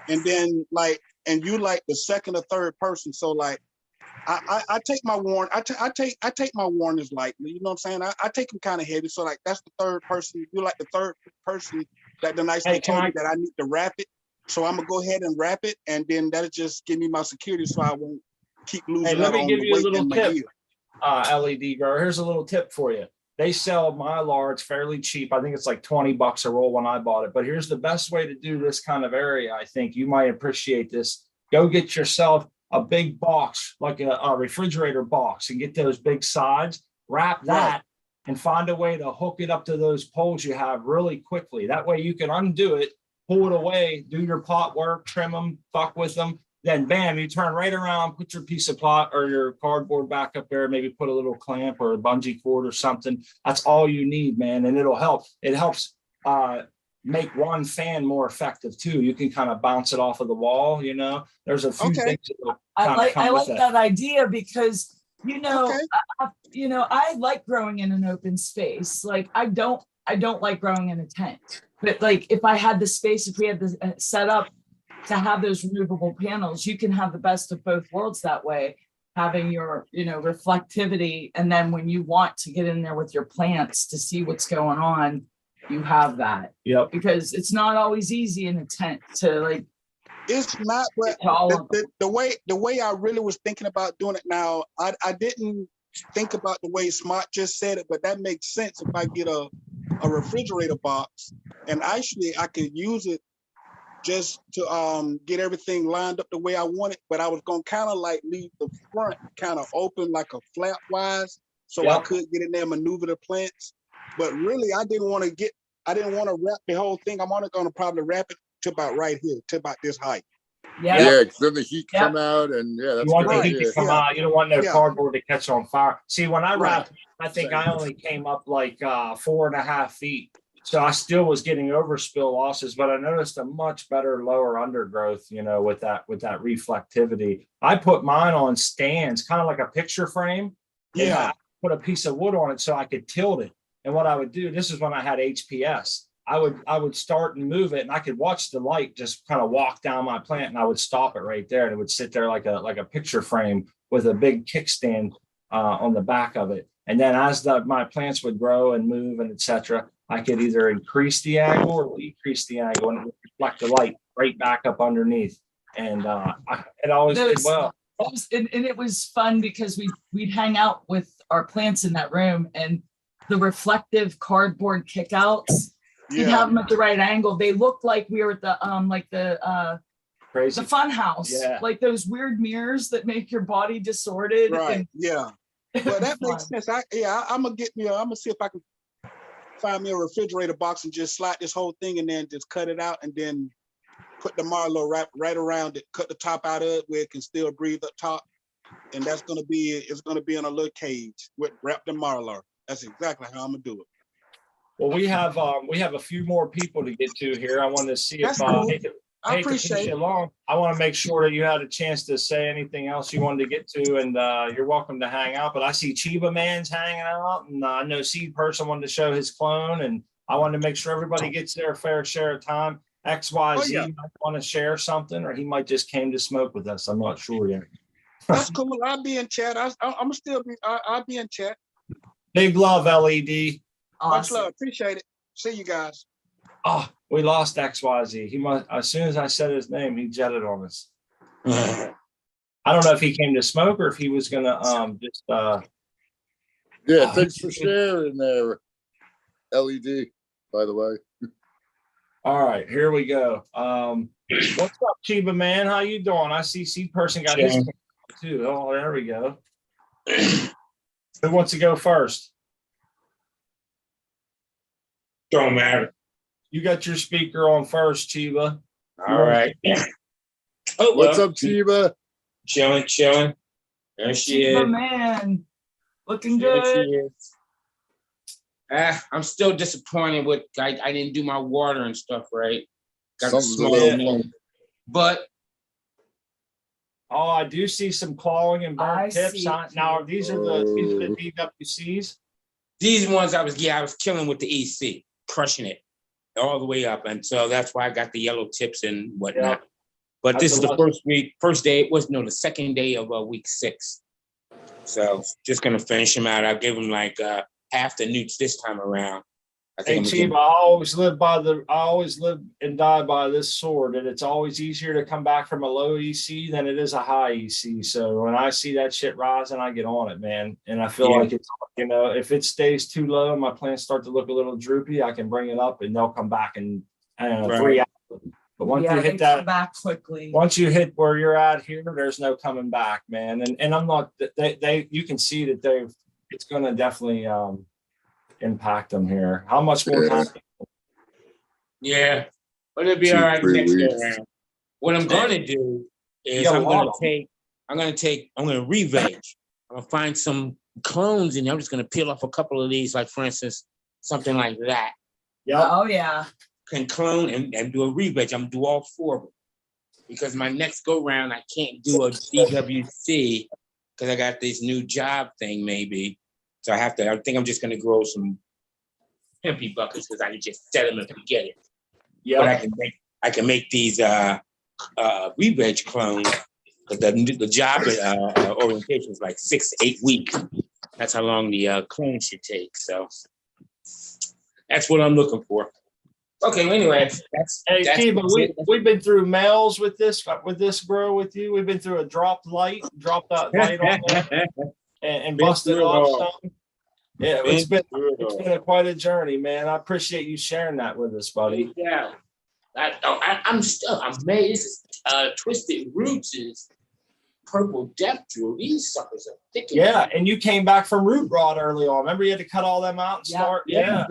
and then and you like the second or third person. So like, I take my I take my warnings lightly. You know what I'm saying? I take them kind of heavy. So like, that's the third person. You like the third person that the night they told me that I need to wrap it. So I'm gonna go ahead and wrap it, and then that'll just give me my security, so I won't keep losing. Hey, let me give you a little tip. LED grower. Here's a little tip for you. They sell Mylar. It's fairly cheap. I think it's like $20 a roll when I bought it. But here's the best way to do this kind of area. I think you might appreciate this. Go get yourself a big box, like a refrigerator box, and get those big sides. Wrap that and find a way to hook it up to those poles you have really quickly. That way you can undo it, pull it away, do your pot work, trim them, fuck with them. Then bam, you turn right around, put your piece of plot or your cardboard back up there, maybe put a little clamp or a bungee cord or something. That's all you need, man. And it'll help. It helps make one fan more effective too. You can kind of bounce it off of the wall, you know. There's a few things that I like that idea, because You know, Okay. I like growing in an open space. Like I don't like growing in a tent. But like if I had the space, if we had the set up to have those removable panels, you can have the best of both worlds that way, having your, reflectivity. And then when you want to get in there with your plants to see what's going on, you have that. Yep. Because it's not always easy in a tent to like. It's not, but the way I really was thinking about doing it now, I didn't think about the way Smart just said it, but that makes sense if I get a refrigerator box, and actually I could use it just to get everything lined up the way I want it. But I was gonna kind of like leave the front kind of open like a flap wise, so I could get in there and maneuver the plants. But really, I didn't want to wrap the whole thing. I'm only gonna probably wrap it to about right here, to about this height. Yeah, 'cause then the heat come out, and yeah, that's You want a good the heat idea. to come out. You don't want no Yeah. cardboard to catch on fire. See, when I Right. wrapped, I think I only came up like 4.5 feet. So I still was getting overspill losses, but I noticed a much better lower undergrowth, with that reflectivity. I put mine on stands, kind of like a picture frame. And Yeah. I put a piece of wood on it so I could tilt it. And what I would do, this is when I had HPS. I would start and move it, and I could watch the light just kind of walk down my plant, and I would stop it right there, and it would sit there like a picture frame with a big kickstand on the back of it. And then as my plants would grow and move and etc., I could either increase the angle or decrease the angle, and it would reflect the light right back up underneath. And it always did well. And it was fun because we'd hang out with our plants in that room, and the reflective cardboard kickouts. You'd have them at the right angle. They looked like we were at the Crazy. the fun house, Yeah. like those weird mirrors that make your body distorted. Right. Yeah. Well, that makes sense. I'm gonna I'm gonna see if I can find me a refrigerator box and just slide this whole thing and then just cut it out and then put the Marlowe right around it, cut the top out of it where it can still breathe up top. And it's gonna be in a little cage with wrapped in Marlowe. That's exactly how I'm gonna do it. Well, we have a few more people to get to here. I wanted to see That's if cool. hate I to push appreciate you it. along. I want to make sure that you had a chance to say anything else you wanted to get to, and you're welcome to hang out. But I see Chiba Man's hanging out, and I know Seed Person wanted to show his clone, and I wanted to make sure everybody gets their fair share of time. XYZ might want to share something, or he might just came to smoke with us. I'm not sure yet. That's cool. I'll be in chat. I'll be in chat. Big love, LED. Much Awesome. love. Appreciate it. See you guys. Oh, we lost XYZ. He must, as soon as I said his name, he jetted on us. I don't know if he came to smoke or if he was gonna just Yeah, thanks for sharing there, LED, by the way. All right, here we go. What's up, Chiba Man? How you doing? I see Seed Person got his too. Oh, there we go. Who wants to go first? Don't matter. You got your speaker on first, Chiba. All right. Oh, What's up, Chiba? Chilling. There she Chiba is. Man, looking There she good. is. I'm still disappointed with I didn't do my water and stuff right. Got the Something's a small little one. But Oh, I do see some clawing and I burnt tips. see. Now, these are the DWCs. these ones I was killing with the EC, crushing it all the way up. And so that's why I got the yellow tips and whatnot. Yeah. But this That's is a the first day. It was the second day of week 6. So just gonna finish him out. I'll give him like half the newts this time around. I Hey, think Chiba, I always live and die by this sword, and it's always easier to come back from a low EC than it is a high EC. So when I see that shit rising, I get on it, man. And I feel like it's, if it stays too low and my plants start to look a little droopy, I can bring it up and they'll come back in 3 hours. But once you hit they that, come back quickly. once you hit where you're at here, there's no coming back, man. And I'm not, you can see that it's going to definitely impact them here. How much more time? Yeah, but it'll be all right next go around. What I'm gonna do is I'm gonna re-veg. I'm gonna find some clones and I'm just gonna peel off a couple of these, like for instance, something like that. Yeah. Oh yeah. Can clone and do a re-veg. I'm gonna do all 4 of them. Because my next go round, I can't do a DWC because I got this new job thing maybe. So I think I'm just gonna grow some hempy buckets because I can just set them and forget it. Yeah. But I can make these re-veg clones. But the job orientation is like 6 to 8 weeks. That's how long the clone should take. So that's what I'm looking for. Okay, well, anyway, that's Chiba, we've been through males with this grow with you. We've been through a dropped that light on there and busted off some. Yeah, it's been quite a journey, man. I appreciate you sharing that with us, buddy. Yeah, I'm amazed. Twisted Roots is purple depth jewel. These suckers are thick. Yeah, and you came back from root rot early on. Remember, you had to cut all them out and start. Yeah.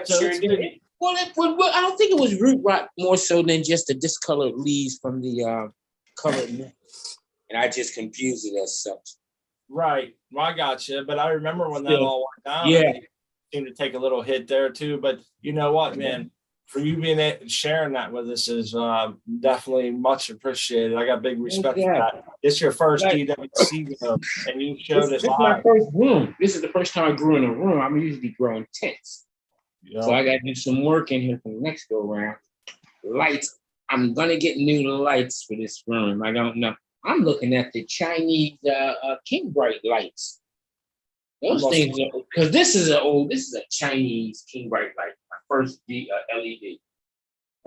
So Sure did. Well, I don't think it was root rot more so than just the discolored leaves from the colored leaves. And I just confused it as such. Right. Well, I got you. But I remember when that all went down. Yeah. It seemed to take a little hit there too. But you know what, man? For you sharing that with us is definitely much appreciated. I got big respect for that. It's your first DWC though, and you showed it live. My first room. This is the first time I grew in a room. I'm usually growing tents. So I got to do some work in here for the next go around. Lights. I'm gonna get new lights for this room. I don't know. I'm looking at the Chinese King Bright lights. Those things, because this is a Chinese King Bright light. My first LED.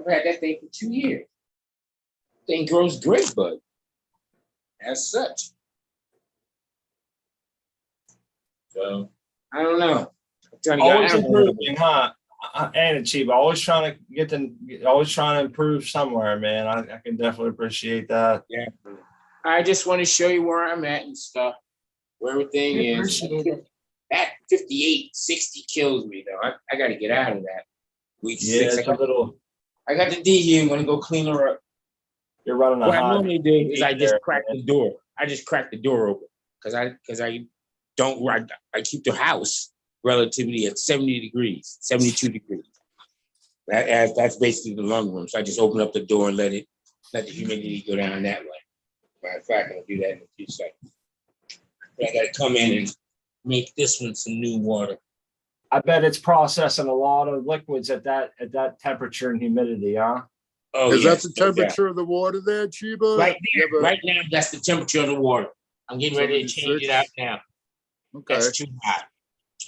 I've had that thing for 2 years. Thing grows great, bud. As such. So I don't know. Always improving, huh? And Chiba, always trying to improve somewhere, man. I can definitely appreciate that. Yeah. I just want to show you where I'm at and stuff, where everything is. That 58, 60 kills me though. I got to get out of that. Week 6. I got the DU. I'm gonna go clean her up. You're running a What I normally do is I just crack the door. I just crack the door open because I keep the house relatively at 70 degrees, 72 degrees. That's basically the lung room. So I just open up the door and let the humidity go down that way. Matter of fact, I'll do that in a few seconds. But I got to come in and make this one some new water. I bet it's processing a lot of liquids at that temperature and humidity, huh? Oh, Is that the temperature of the water there, Chiba? Right now, that's the temperature of the water. I'm getting ready to change it out now. Okay. That's too hot.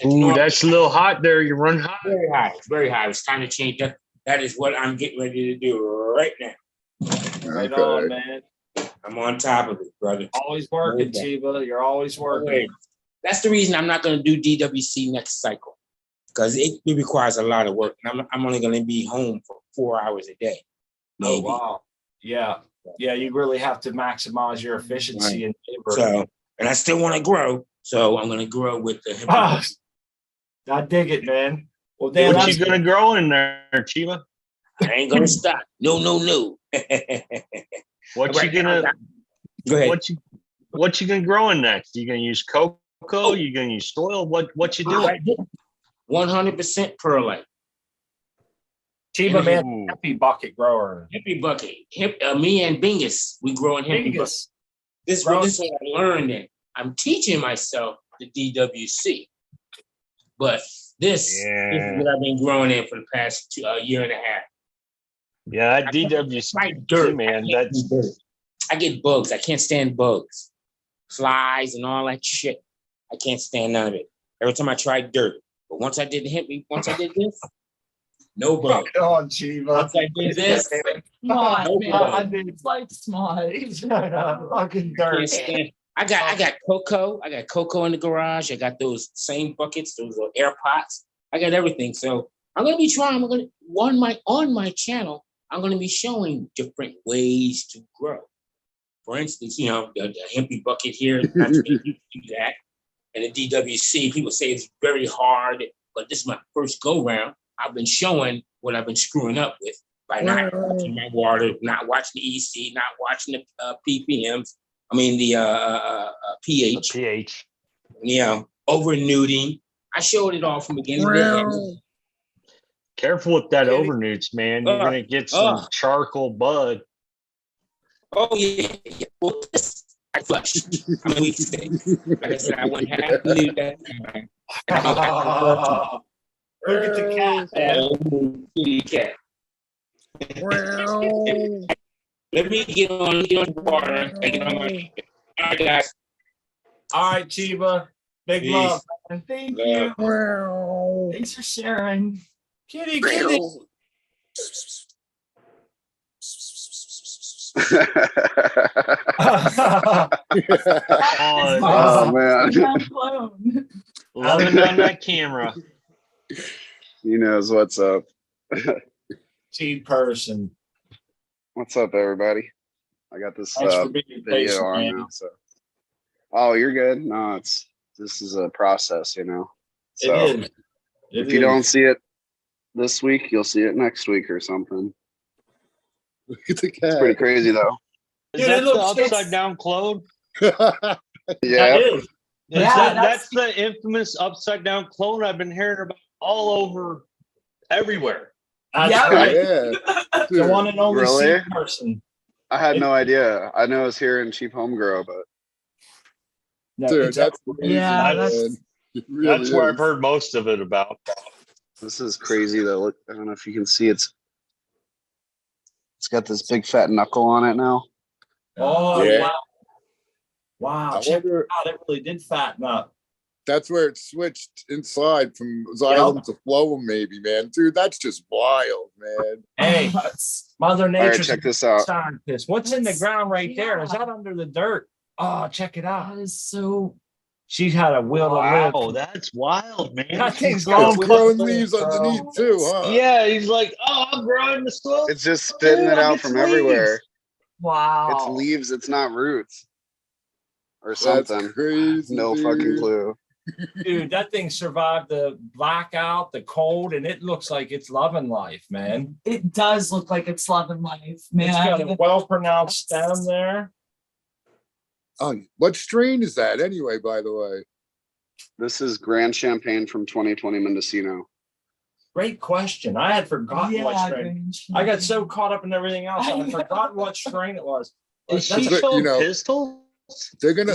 Ooh, that's a little hot there. You run hot. Very high. It's very high. It's time to change that. That is what I'm getting ready to do right now. Right on, man. I'm on top of it, brother. Always working, Chiba. You're always working. That's the reason I'm not going to do DWC next cycle because it requires a lot of work. And I'm only going to be home for 4 hours a day. Maybe. Oh, wow. Yeah. Yeah, you really have to maximize your efficiency and labor. So, and I still want to grow. So I'm going to grow with the I dig it, man. Well, Dan, what you gonna grow in there, Chiba? I ain't gonna stop. No. What you gonna? Go ahead. What you gonna grow in next? You gonna use cocoa? You gonna use soil? What you doing? 100% perlite. Chiba, man, hippie bucket grower. Hippie bucket. Me and Bingus, we grow in hippie bucket. This is what I learned. And I'm teaching myself the DWC. But this is what I've been growing in for the past year and a half. Yeah, that DWC, like dirt, man. I get bugs. I can't stand bugs, flies, and all that shit. I can't stand none of it. Every time I tried dirt, but once I did this, no bugs. Come on, Chiba. Once I did this, Smart, no man. bugs. It's like smart. Fucking dirt. I got cocoa. I got cocoa in the garage. I got those same buckets, those air pots. I got everything. So I'm gonna be trying. On my channel. I'm gonna be showing different ways to grow. For instance, the hempy bucket here. Not sure you do that. And the DWC. People say it's very hard, but this is my first go round. I've been showing what I've been screwing up with by not watching my water, not watching the EC, not watching the ppms. I mean the pH. pH. Over nuding. I showed it all from beginning to end. Careful with that overnutes, man. You're gonna get some charcoal bud. Oh yeah. Well, I flush. I'm a weak stick. Like I said, I wouldn't have to do that. Look at the cat, man. Oh, kitty cat. Wow. Let me get on the water. I get on my. All right, guys. All right, Chiba. Big Peace. love. Thank Yeah. you. Wow. Thanks for sharing. Kitty, kitty. Oh man, Clone. Loving on that camera. he knows what's up. Seed person. What's up, everybody? I got this Thanks for being video patient, on man. now. So, oh, you're good. No, this is a process, you know. So It is. if you don't see it this week, you'll see it next week or something. Look at the It's pretty cat. crazy though. Is Dude, that it the looks- upside down clone? That Yeah, is. Yeah, That's the infamous upside down clone I've been hearing about all over everywhere. That's Yeah, right. Yeah. The one and only Really? seed person. I had no idea. I know it's here in Cheap Home Grow, but No, Dude, it's that's amazing, Yeah, man. It really That's where is. I've heard most of it about. this is crazy though. Look, I don't know if you can see it's got this big fat knuckle on it now. Oh, Yeah. wow. Wow. I Check wonder, it out. It really did fatten up. that's where it switched inside from xylem to phloem, maybe, man. Dude, that's just wild, man. Hey, Mother All right, Nature's check this out. scientist. What's in the ground right there? Is Yeah. that under the dirt? Oh, check it out. That is so. She's had a will to Wow, live. that's wild, man. That thing's It's growing growing quickly, leaves bro. underneath too, huh? Yeah, he's like, oh, I'm growing the slow. It's just spitting it Look, out it's from leaves. everywhere. Wow. It's leaves. It's not roots or That's something. crazy. No dude. fucking clue. Dude, that thing survived the blackout, the cold, and it looks like it's loving life, man. It does look like it's loving life, It's got a man. well-pronounced stem there. Oh, what strain is that anyway, by the way? This is Grand Champagne from 2020 Mendocino. Great question. I had forgotten what strain. Grange. I got so caught up in everything else, I had forgotten what strain it was. Is That's she what- called you know, Pistol? They're gonna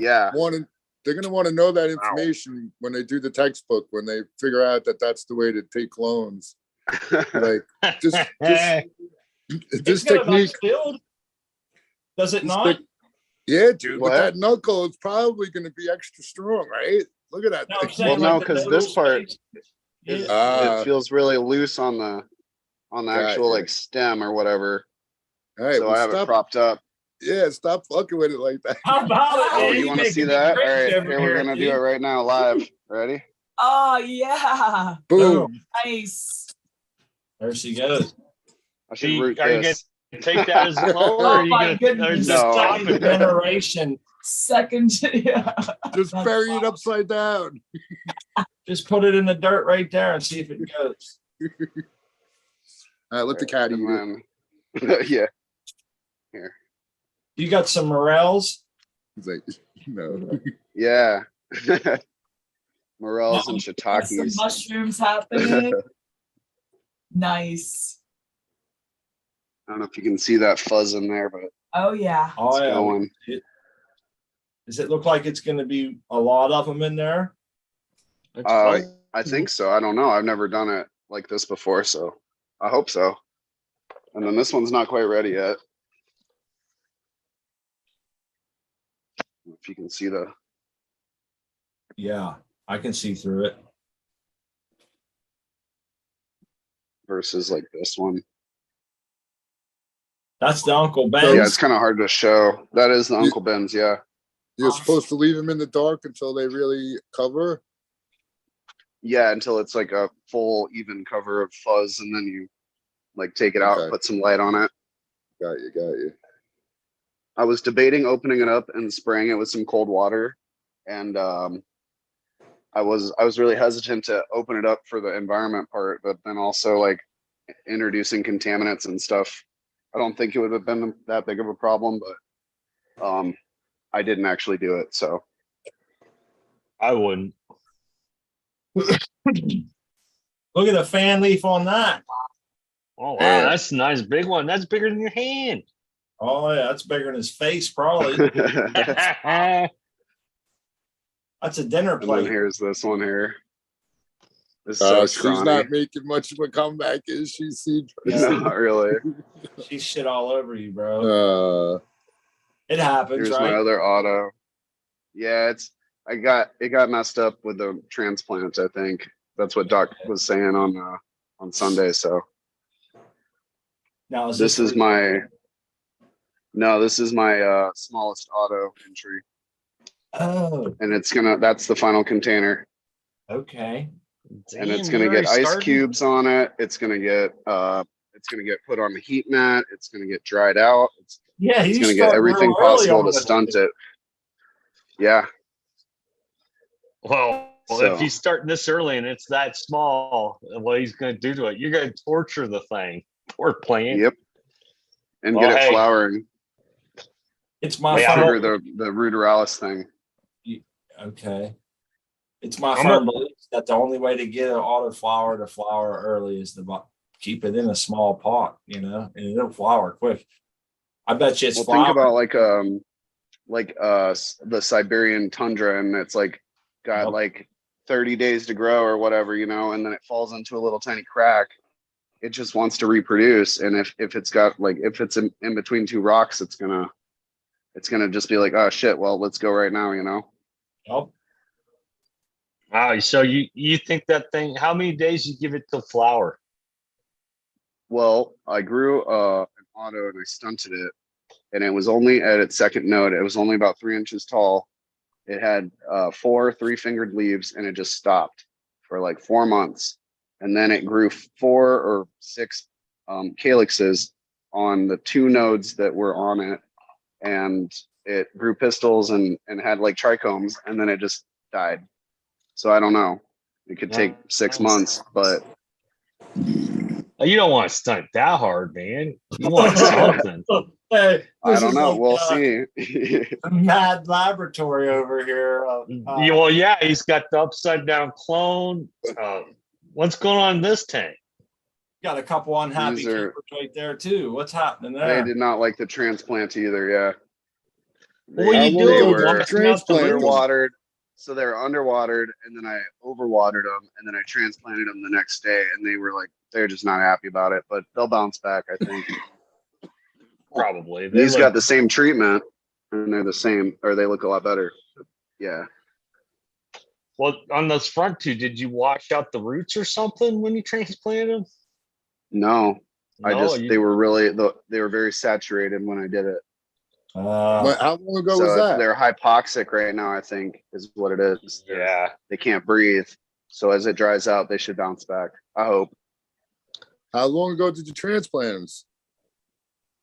Yeah. want to know that information when they do the textbook, when they figure out that that's the way to take clones. Like just It's this got a nice technique. build. Does it This not? tech- Yeah, dude, What? with that knuckle, it's probably gonna be extra strong, right? Look at that No, I'm thing. saying Well, no, like the 'cause nodal this part space It, is- Ah. it feels really loose on the Got actual you. like stem or whatever. All right, So well, I have it stop. propped up. Yeah, stop fucking with it like that. How about it? Oh, man? you want to making see me that? All crazy right, over here we're gonna do it dude. right now live. Ready? Oh yeah. Boom. Nice. There she goes. I should Are root you gonna this. take that as a clone, or Oh are you my gonna? Or goodness. is No. it Second stopping? generation. Second. Yeah. Just That's bury it wild. upside down. Just put it in the dirt right there and see if it goes. All right, let the cat eat it. And then- yeah. You got some morels. He's like, no. Yeah. Morels and Some shiitakes. mushrooms happening. Nice. I don't know if you can see that fuzz in there, but Oh yeah. Oh it's yeah. going. Does it look like it's going to be a lot of them in there? That's I fun. think so. I don't know. I've never done it like this before, so I hope so. And then this one's not quite ready yet. If you can see the Yeah, I can see through it. versus like this one. That's the Uncle So Ben's. yeah, it's kind of hard to show. That is the You- Uncle Ben's, yeah. You're supposed to leave them in the dark until they really cover. Yeah, until it's like a full even cover of fuzz, and then you like take it out, Okay. put some light on it. Got you, got you. I was debating opening it up and spraying it with some cold water, and I was really hesitant to open it up for the environment part, but then also like introducing contaminants and stuff. I don't think it would have been that big of a problem, but I didn't actually do it. So I wouldn't. Look at the fan leaf on that. Oh wow, Yeah. that's a nice big one. That's bigger than your hand. Oh yeah, that's bigger than his face, probably. And That's a dinner then plate. here's this one here. This is so She's scrawny. not making much of a comeback, is she? See, Not really. She shit all over you, bro. It happens, Here's right? my other auto. Yeah, it got messed up with the transplant, I think. That's what Doc was saying on Sunday. So Now this is my smallest auto entry. Oh, And that's the final container. okay. And it's Damn, gonna you're get already ice starting? cubes on it. It's gonna get put on the heat mat. It's gonna get dried out. Yeah, It's you gonna get start everything real early possible on to this stunt shit. it. Yeah. Well, So- if he's starting this early and it's that small, what he's going to do to it, you're going to torture the thing. Poor plant. Yep. And Well, get it hey. flowering. It's my Yeah, firm. Trigger the ruderalis thing. Okay. It's my I'm firm a- belief that the only way to get an auto flower to flower early is to keep it in a small pot, and it'll flower quick. I bet you it's Well, flower. think about the Siberian tundra, and it's got Yep. like 30 days to grow or whatever, and then it falls into a little tiny crack. It just wants to reproduce, and if it's in between two rocks, it's gonna just be like, oh shit, well, let's go right now. Yep. Wow, so you think that thing, how many days you give it to flower? Well, I grew an auto and I stunted it, and it was only at its second node. It was only about 3 inches tall. It had 4 3-fingered leaves, and it just stopped for like 4 months. And then it grew 4 or 6 calyxes on the 2 nodes that were on it, and it grew pistils and had like trichomes, and then it just died. So I don't know. It could take 6 months, but You don't want to stunt that hard, man. You want something. Hey, I this don't is know. like, We'll see. a mad laboratory over here. Well, yeah, he's got the upside down clone. What's going on in this tank? Got a couple unhappy These are- keepers right there too. What's happening They there? did not like the transplant either. Yeah. What are you How long doing? ago were did you Washing out the transplant them? roots? underwatered. So they were underwatered, and then I overwatered them, and then I transplanted them the next day, and they're just not happy about it, but they'll bounce back, I think. Probably. They These look- got the same treatment, and they're the same, or they look a lot better. Yeah. Well, on those front two, did you wash out the roots or something when you transplanted them? No, No, they were very saturated when I did it. How long ago was So that? they're hypoxic right now, I think, is what it is. Yeah. They can't breathe. So as it dries out, they should bounce back. I hope. How long ago did you transplant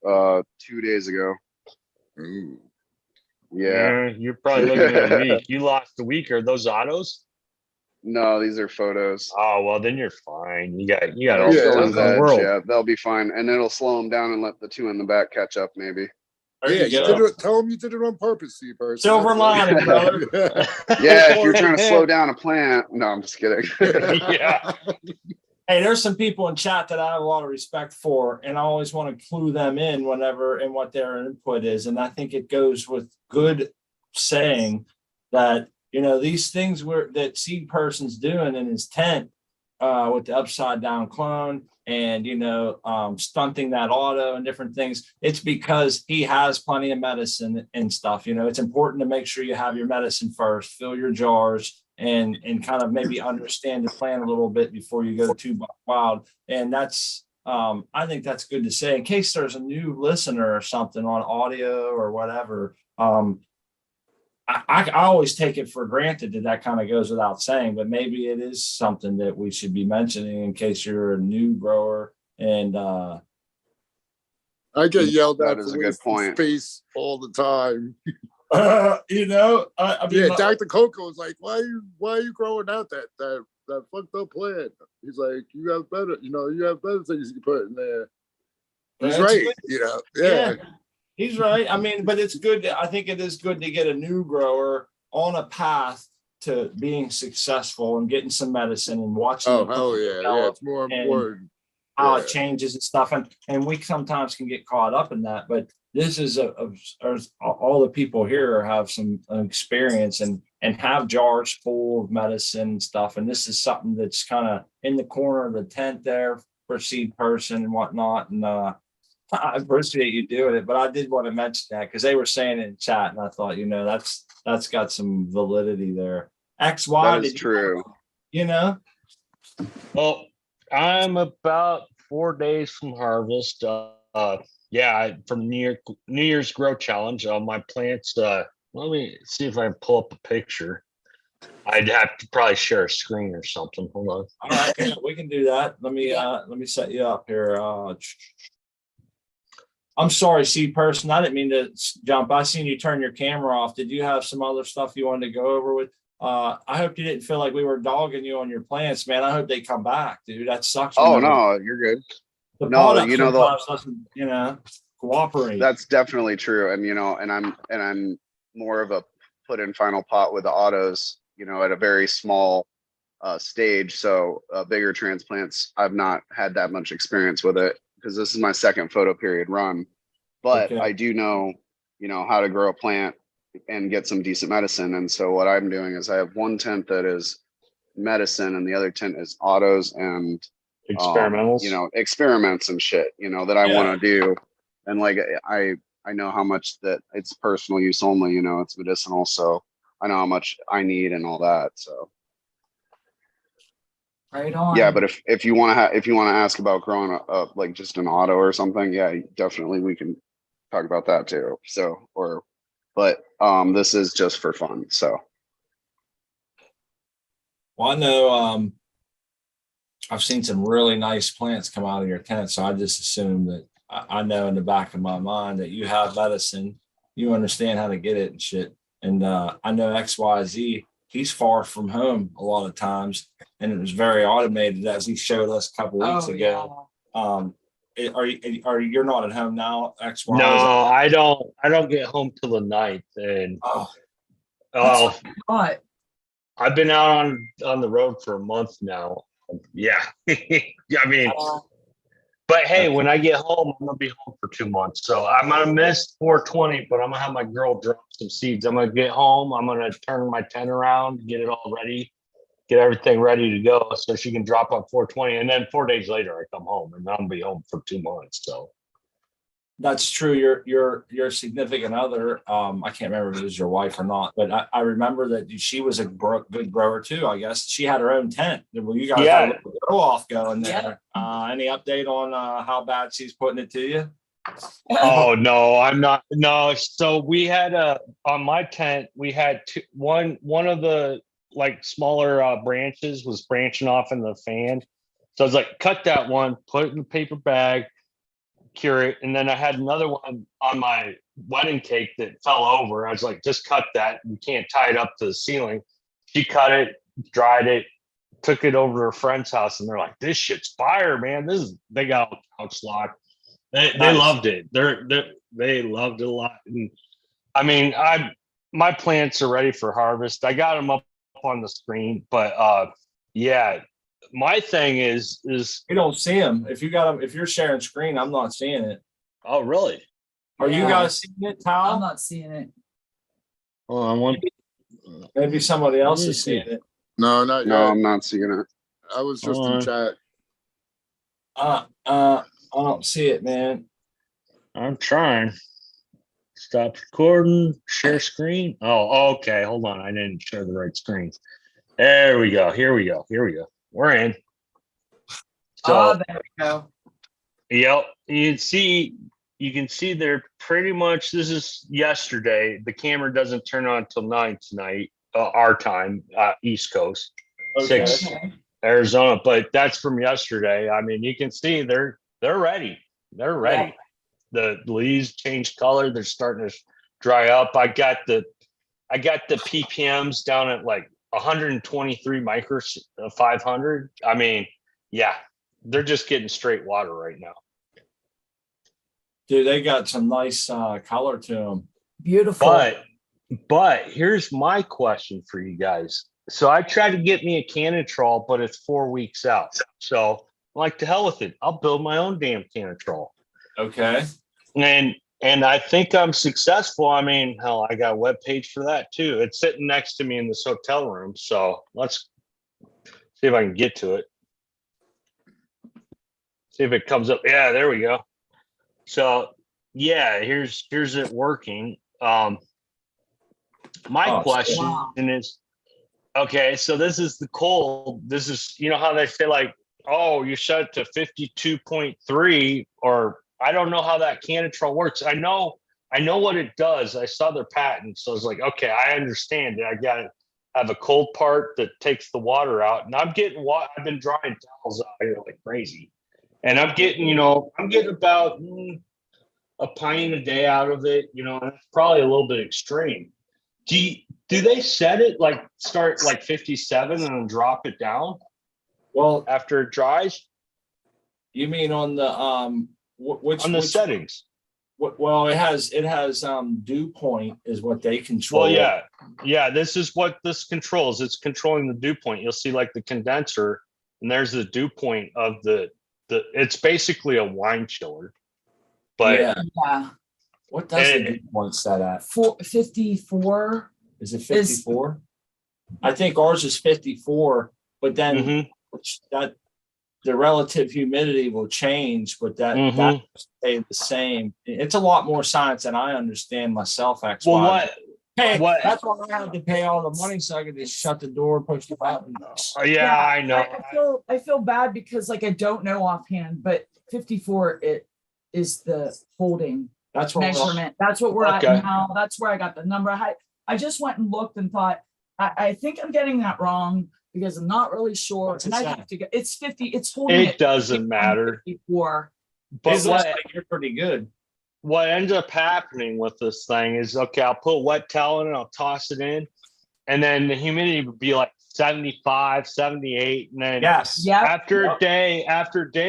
them? 2 days ago. Ooh. Yeah. You're probably looking at a week. You lost a week. Are those autos? No, these are photos. Oh, well, then you're fine. You got They're all the still time in in the veg, world. yeah, they'll be fine, and it'll slow them down and let the 2 in the back catch up, maybe. There Yeah, you you go. did it. Tell them you did it on purpose, see person. Silver lining, brother. Yeah, if you're trying to slow down a plant. No, I'm just kidding. Yeah. Hey, there's some people in chat that I have a lot of respect for, and I always want to clue them in whenever and what their input is. And I think it goes with good saying that, these things that Seed Person's doing in his tent with the upside down clone and, stunting that auto and different things. It's because he has plenty of medicine and stuff. It's important to make sure you have your medicine first, fill your jars, and kind of maybe understand the plan a little bit before you go too wild. And that's I think that's good to say in case there's a new listener or something on audio or whatever. I always take it for granted that kind of goes without saying, but maybe it is something that we should be mentioning in case you're a new grower. And I get yelled That at is for a good wasting point. space all the time. I mean, Yeah, Dr. Coco was like, "Why are you growing out that fucked up plant?" He's like, "You have better things you can put in there." He's That's right, good. Yeah. He's right. I mean, but it's good. I think it is good to get a new grower on a path to being successful and getting some medicine and watching. Oh the hell plant yeah, develop it's more and important. how Yeah. it changes and stuff. And we sometimes can get caught up in that. But this is all the people here have some experience and have jars full of medicine and stuff. And this is something that's kind of in the corner of the tent there for seed person and whatnot. And I appreciate you doing it, but I did want to mention that because they were saying it in chat, and I thought, that's got some validity there. XY, That is true. Well, I'm about 4 days from harvest. From New Year's Grow Challenge. My plants. Let me see if I can pull up a picture. I'd have to probably share a screen or something. Hold on. All right, yeah, we can do that. Let me set you up here. I'm sorry, seed person. I didn't mean to jump. I seen you turn your camera off. Did you have some other stuff you wanted to go over with? I hope you didn't feel like we were dogging you on your plants, man. I hope they come back, dude. That sucks. Oh no, you're good. The No, product you know, sometimes doesn't, cooperate. That's definitely true. And I'm more of a put in final pot with the autos, at a very small stage. So bigger transplants, I've not had that much experience with it because this is my second photo period run. But Okay. I do know, how to grow a plant and get some decent medicine. And so what I'm doing is I have one tent that is medicine and the other tent is autos and Experimentals. experiments and shit, that I Yeah. want to do. And like, I know how much that it's personal use only, it's medicinal. So I know how much I need and all that. So Right on. yeah, but if you want to ask about growing up like just an auto or something, yeah, definitely we can talk about that too. So, but this is just for fun. So. Well, I know I've seen some really nice plants come out of your tent, so I just assume that I know in the back of my mind that you have medicine, you understand how to get it and shit. And I know XYZ, he's far from home a lot of times, and it was very automated as he showed us a couple weeks ago. You're not at home now, XY? No, I don't get home till the night. And I've been out on the road for a month now. Yeah. I mean, but hey, when I get home, I'm gonna be home for 2 months. So I'm gonna miss 420, but I'm gonna have my girl drop some seeds. I'm gonna get home, I'm gonna turn my tent around, get it all ready, get everything ready to go so she can drop on 420. And then 4 days later I come home and I'm be home for 2 months. So that's true. Your significant other, I can't remember if it was your wife or not, but I remember that she was a good grower too. I guess she had her own tent. Well, you guys had a little grow off going there. Any update on how bad she's putting it to you? Oh no, I'm not. No, so we had on my tent we had one of the like smaller branches was branching off in the fan. So I was like, cut that one, put it in the paper bag, cure it. And then I had another one on my wedding cake that fell over. I was like, just cut that. You can't tie it up to the ceiling. She cut it, dried it, took it over to her friend's house, and they're like, this shit's fire, man. They got couch lock. They loved it. They loved it a lot. And I mean, my plants are ready for harvest. I got them up on the screen, but yeah. My thing is you don't see them. If you're sharing screen, I'm not seeing it. Oh, really? Are you guys seeing it, Tal? I'm not seeing it. Oh, I want. Maybe somebody else is seeing it. No, not No, yet. I'm not seeing it. I was just in chat. I don't see it, man. I'm trying. Stop recording. Share screen. Oh, okay. Hold on. I didn't share the right screen. There we go. Here we go. We're in. So There we go. yep. You can see they're pretty much, this is yesterday. The camera doesn't turn on until 9 tonight, our time, East Coast, Okay. 6 Arizona. But that's from yesterday. I mean, you can see they're ready. They're ready. The leaves change color. They're starting to dry up. I got the ppms down at like 123 micros, 500. I mean, yeah, they're just getting straight water right now. Dude, they got some nice color to them. Beautiful. But here's my question for you guys. So I tried to get me a Canatrol, but it's 4 weeks out. So I'm like, to hell with it. I'll build my own damn Canatrol. Okay. And And I think I'm successful. I mean, hell, I got a web page for that too. It's sitting next to me in this hotel room. So let's see if I can get to it. See if it comes up. Yeah, there we go. So yeah, here's it working. My question is, okay, so this is the cold. This is, you know how they say like, oh, you shut it to 52.3, or I don't know how that Canatrol works. I know what it does. I saw their patent. So I was like, okay, I understand it. I got to have a cold part that takes the water out. And I'm getting I've been drying towels out here like crazy. And I'm getting about a pint a day out of it, and it's probably a little bit extreme. Do they set it like start like 57 and then drop it down? Well, After it dries? you mean on the which settings? Well, it has dew point is what they control. Well, yeah. This is what this controls. It's controlling the dew point. You'll see like the condenser, and there's the dew point of the. It's basically a wine chiller. But yeah. What does the dew point set at? 54. Is it 54? I think ours is 54, but then that the relative humidity will change, but that will stay the same. It's a lot more science than I understand myself. Actually, well, that's why I had to pay all the money so I could just shut the door, push the button. Yeah, I know. I feel bad because like I don't know offhand, but 54 it is the holding measurement. That's what we're at now. That's where I got the number. I just went and looked and thought I think I'm getting that wrong because I'm not really sure. And I have to get it's 50. It's holding. It doesn't matter. 54. But you're pretty good. What ends up happening with this thing is, okay, I'll put a wet towel in and I'll toss it in, and then the humidity would be like 75, 78, and then after a day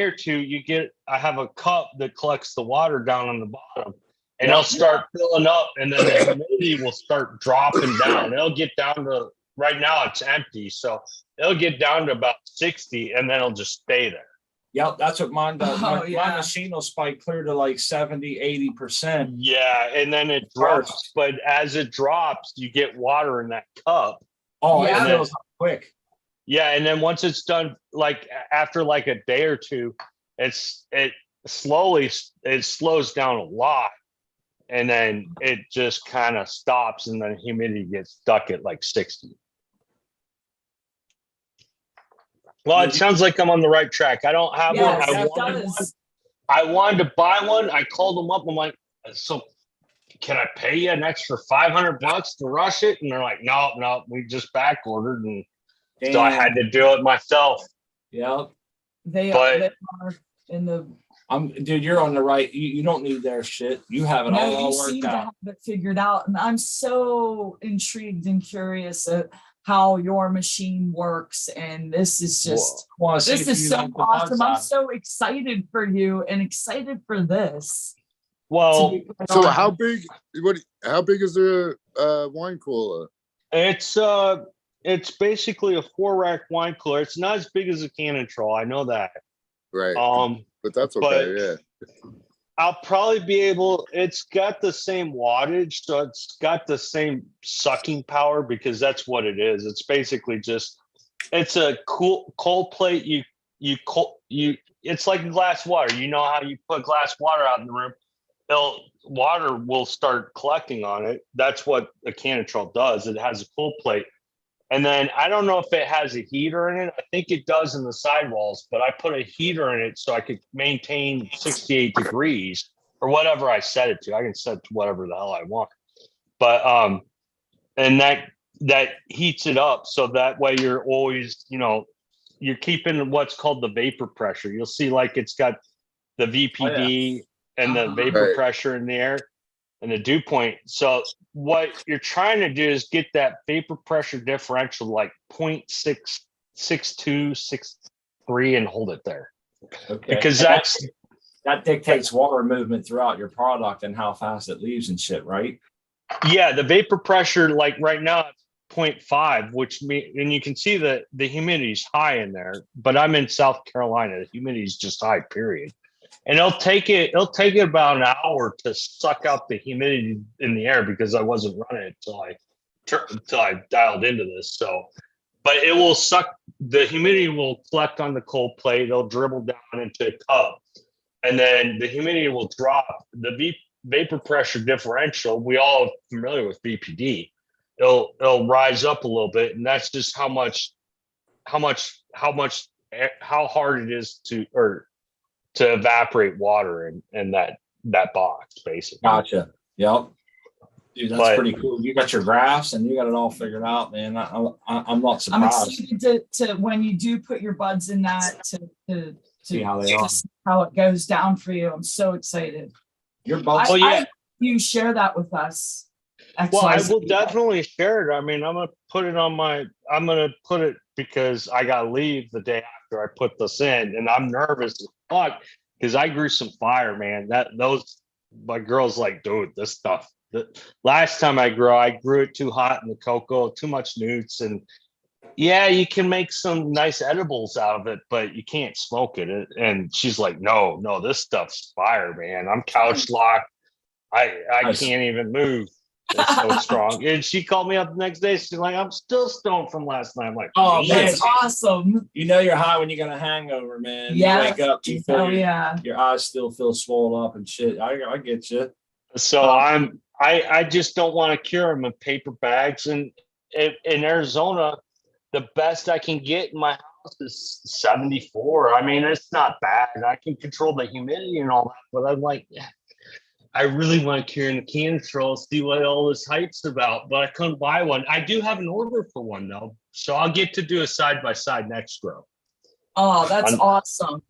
or two, I have a cup that collects the water down on the bottom, and it'll start filling up, and then the humidity will start dropping down. It'll get down to, right now it's empty, so it'll get down to about 60, and then it'll just stay there. Yep, that's what mine does. My machine will spike clear to like 70, 80%. Yeah, and then it drops, but as it drops, you get water in that cup. Oh, it fills up quick. Yeah, and then once it's done, like after like a day or two, it slows down a lot, and then it just kind of stops, and then humidity gets stuck at like 60. Well, it sounds like I'm on the right track. I don't have one. I wanted to buy one. I called them up. I'm like, so can I pay you an extra $500 to rush it? And they're like, no, we just back ordered. And so I had to do it myself. Yep. They are in the. Dude, you're on the right. You don't need their shit. You have it all worked out. To have it figured out, and I'm so intrigued and curious at how your machine works. And this is just this is so awesome. I'm so excited for you and excited for this. Well, so how big is the wine cooler? It's basically a 4-rack wine cooler. It's not as big as a Canatrol. I know that. Right. But that's okay. I'll probably be able. It's got the same wattage, so it's got the same sucking power because that's what it is. It's basically just. It's a cold plate. It's like glass water. You know how you put glass water out in the room. Water will start collecting on it. That's what a Canatrol does. It has a cold plate. And then I don't know if it has a heater in it. I think it does in the sidewalls, but I put a heater in it so I could maintain 68 degrees or whatever I set it to. I can set it to whatever the hell I want. But and that heats it up so that way you're always, you're keeping what's called the vapor pressure. You'll see like it's got the VPD and the vapor pressure in the air and the dew point. So what you're trying to do is get that vapor pressure differential like 0.6263 and hold it there. Okay. Because that dictates water movement throughout your product and how fast it leaves and shit, right? Yeah, the vapor pressure, like right now, it's 0.5, and you can see that the humidity is high in there, but I'm in South Carolina. The humidity is just high, period. And it'll take it about an hour to suck out the humidity in the air because I wasn't running it until I dialed into this. So, but it will suck. The humidity will collect on the cold plate. It'll dribble down into a cup, and then the humidity will drop. The vapor pressure differential. We all are familiar with VPD. It'll rise up a little bit, and that's just how hard it is to evaporate water in that box, basically. Gotcha. Yep. Dude, that's But- pretty cool. You got your graphs and you got it all figured out, man. I'm not I'm surprised. excited to when you do put your buds in that to See how they are. see how it goes down for you. I'm so excited. Your buds. Well, yeah. You share that with us. Well, I XYZ. will definitely share it. I mean, I'm gonna put it because I gotta leave the day after I put this in, and I'm nervous as fuck because I grew some fire, man. My girl's like, dude, this stuff. The last time I grew it too hot in the cocoa, too much newts, and yeah, you can make some nice edibles out of it, but you can't smoke it. And she's like, no, this stuff's fire, man. I'm couch locked. I Nice. can't even move. It's so strong. And she called me up the next day. She's like, I'm still stoned from last night. I'm like, Oh, man. That's awesome. You know you're high when you got a hangover, man. Yeah. You wake up, you feel Oh yeah. your eyes still feel swollen up and shit. I get you. So I just don't want to cure them in paper bags. And in Arizona, the best I can get in my house is 74. I mean, it's not bad. I can control the humidity and all that, but I'm like, I really want to cure in the canistrol, see what all this hype's about, but I couldn't buy one. I do have an order for one though, so I'll get to do a side by side next grow. Oh, that's I'm- awesome.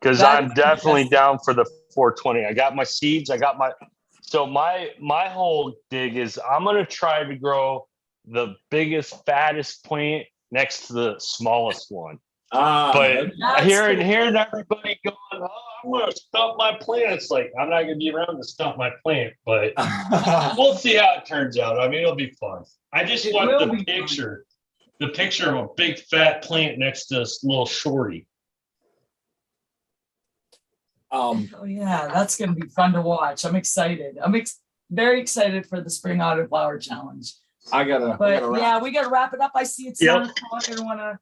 Because That I'm is definitely fantastic. down for the 420. I got my seeds. My whole dig is I'm gonna try to grow the biggest, fattest plant next to the smallest one. But That's hearing cool. everybody going, oh, I'm gonna stump my plant. It's like I'm not gonna be around to stump my plant, but we'll see how it turns out. I mean, it'll be fun. I just It want will the be picture of a big fat plant next to this little shorty. Oh yeah, that's gonna be fun to watch. I'm excited. Very excited for the Spring Auto Flower Challenge. I gotta But we gotta wrap it up. I see it's Yep. 7:00. I don't wanna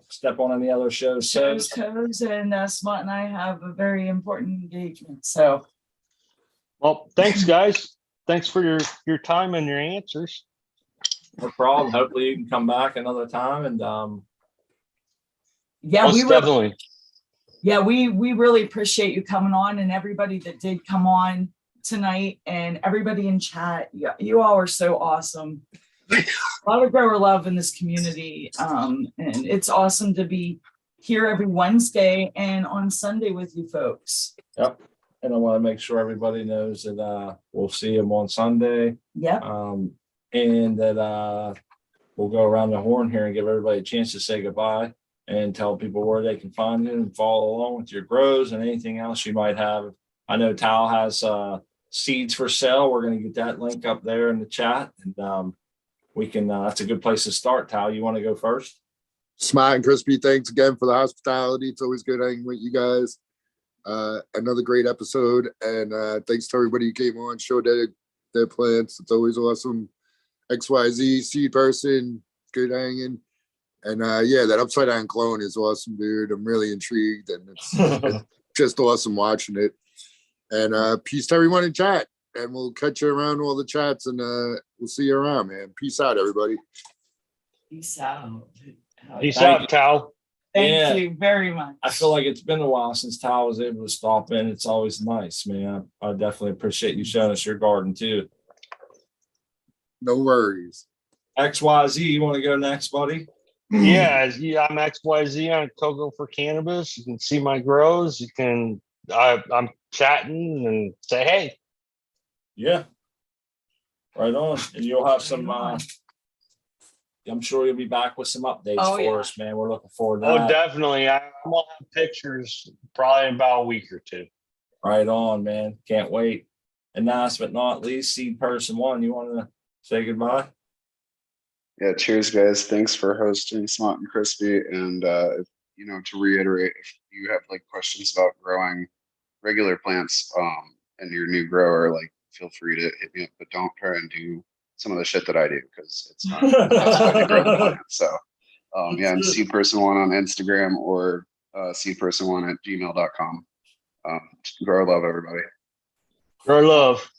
step on any other shows. show his toes, and Smart and I have a very important engagement. So Well, thanks, guys. Thanks for your time and your answers. No problem. Hopefully you can come back another time and yeah, Most definitely. we really appreciate you coming on, and everybody that did come on tonight, and everybody in chat. Yeah, you all are so awesome. A lot of grower love in this community, and it's awesome to be here every Wednesday and on Sunday with you folks. Yep. And I want to make sure everybody knows that we'll see them on Sunday. Yep. And that we'll go around the horn here and give everybody a chance to say goodbye and tell people where they can find you and follow along with your grows and anything else you might have. I know Tal has seeds for sale. We're going to get that link up there in the chat, and we can. That's a good place to start. Tal, you want to go first? Smart and Crispy, thanks again for the hospitality. It's always good hanging with you guys. Another great episode, and thanks to everybody who came on, showed their plants. It's always awesome. XYZ seed person, good hanging. And yeah, that upside down clone is awesome, dude. I'm really intrigued, and it's just awesome watching it. And peace to everyone in chat. And we'll catch you around all the chats, and we'll see you around, man. Peace out, everybody. Peace out. Peace Thank out, Tal. Thank Yeah. you very much. I feel like it's been a while since Tal was able to stop in. It's always nice, man. I definitely appreciate you showing us your garden too. No worries. XYZ, you want to go next, buddy? Yeah, I'm XYZ on Cocoa for Cannabis. You can see my grows. You can I'm chatting and say hey. Yeah. Right on. And you'll have some Right on. I'm sure you'll be back with some updates Oh, for yeah. us, man. We're looking forward to Oh, that. definitely. I'm gonna have pictures probably in about a week or two. Right on, man. Can't wait. And last but not least, Seed Person One, you want to say goodbye? Yeah, cheers, guys. Thanks for hosting Smart and Crispy. And to reiterate, if you have like questions about growing regular plants and your new grower, like feel free to hit me up, but don't try and do some of the shit that I do because it's not the best way to grow the plant. So yeah, I'm seedperson1 on Instagram or seedperson1 at gmail.com. Grow love, everybody. Grow love.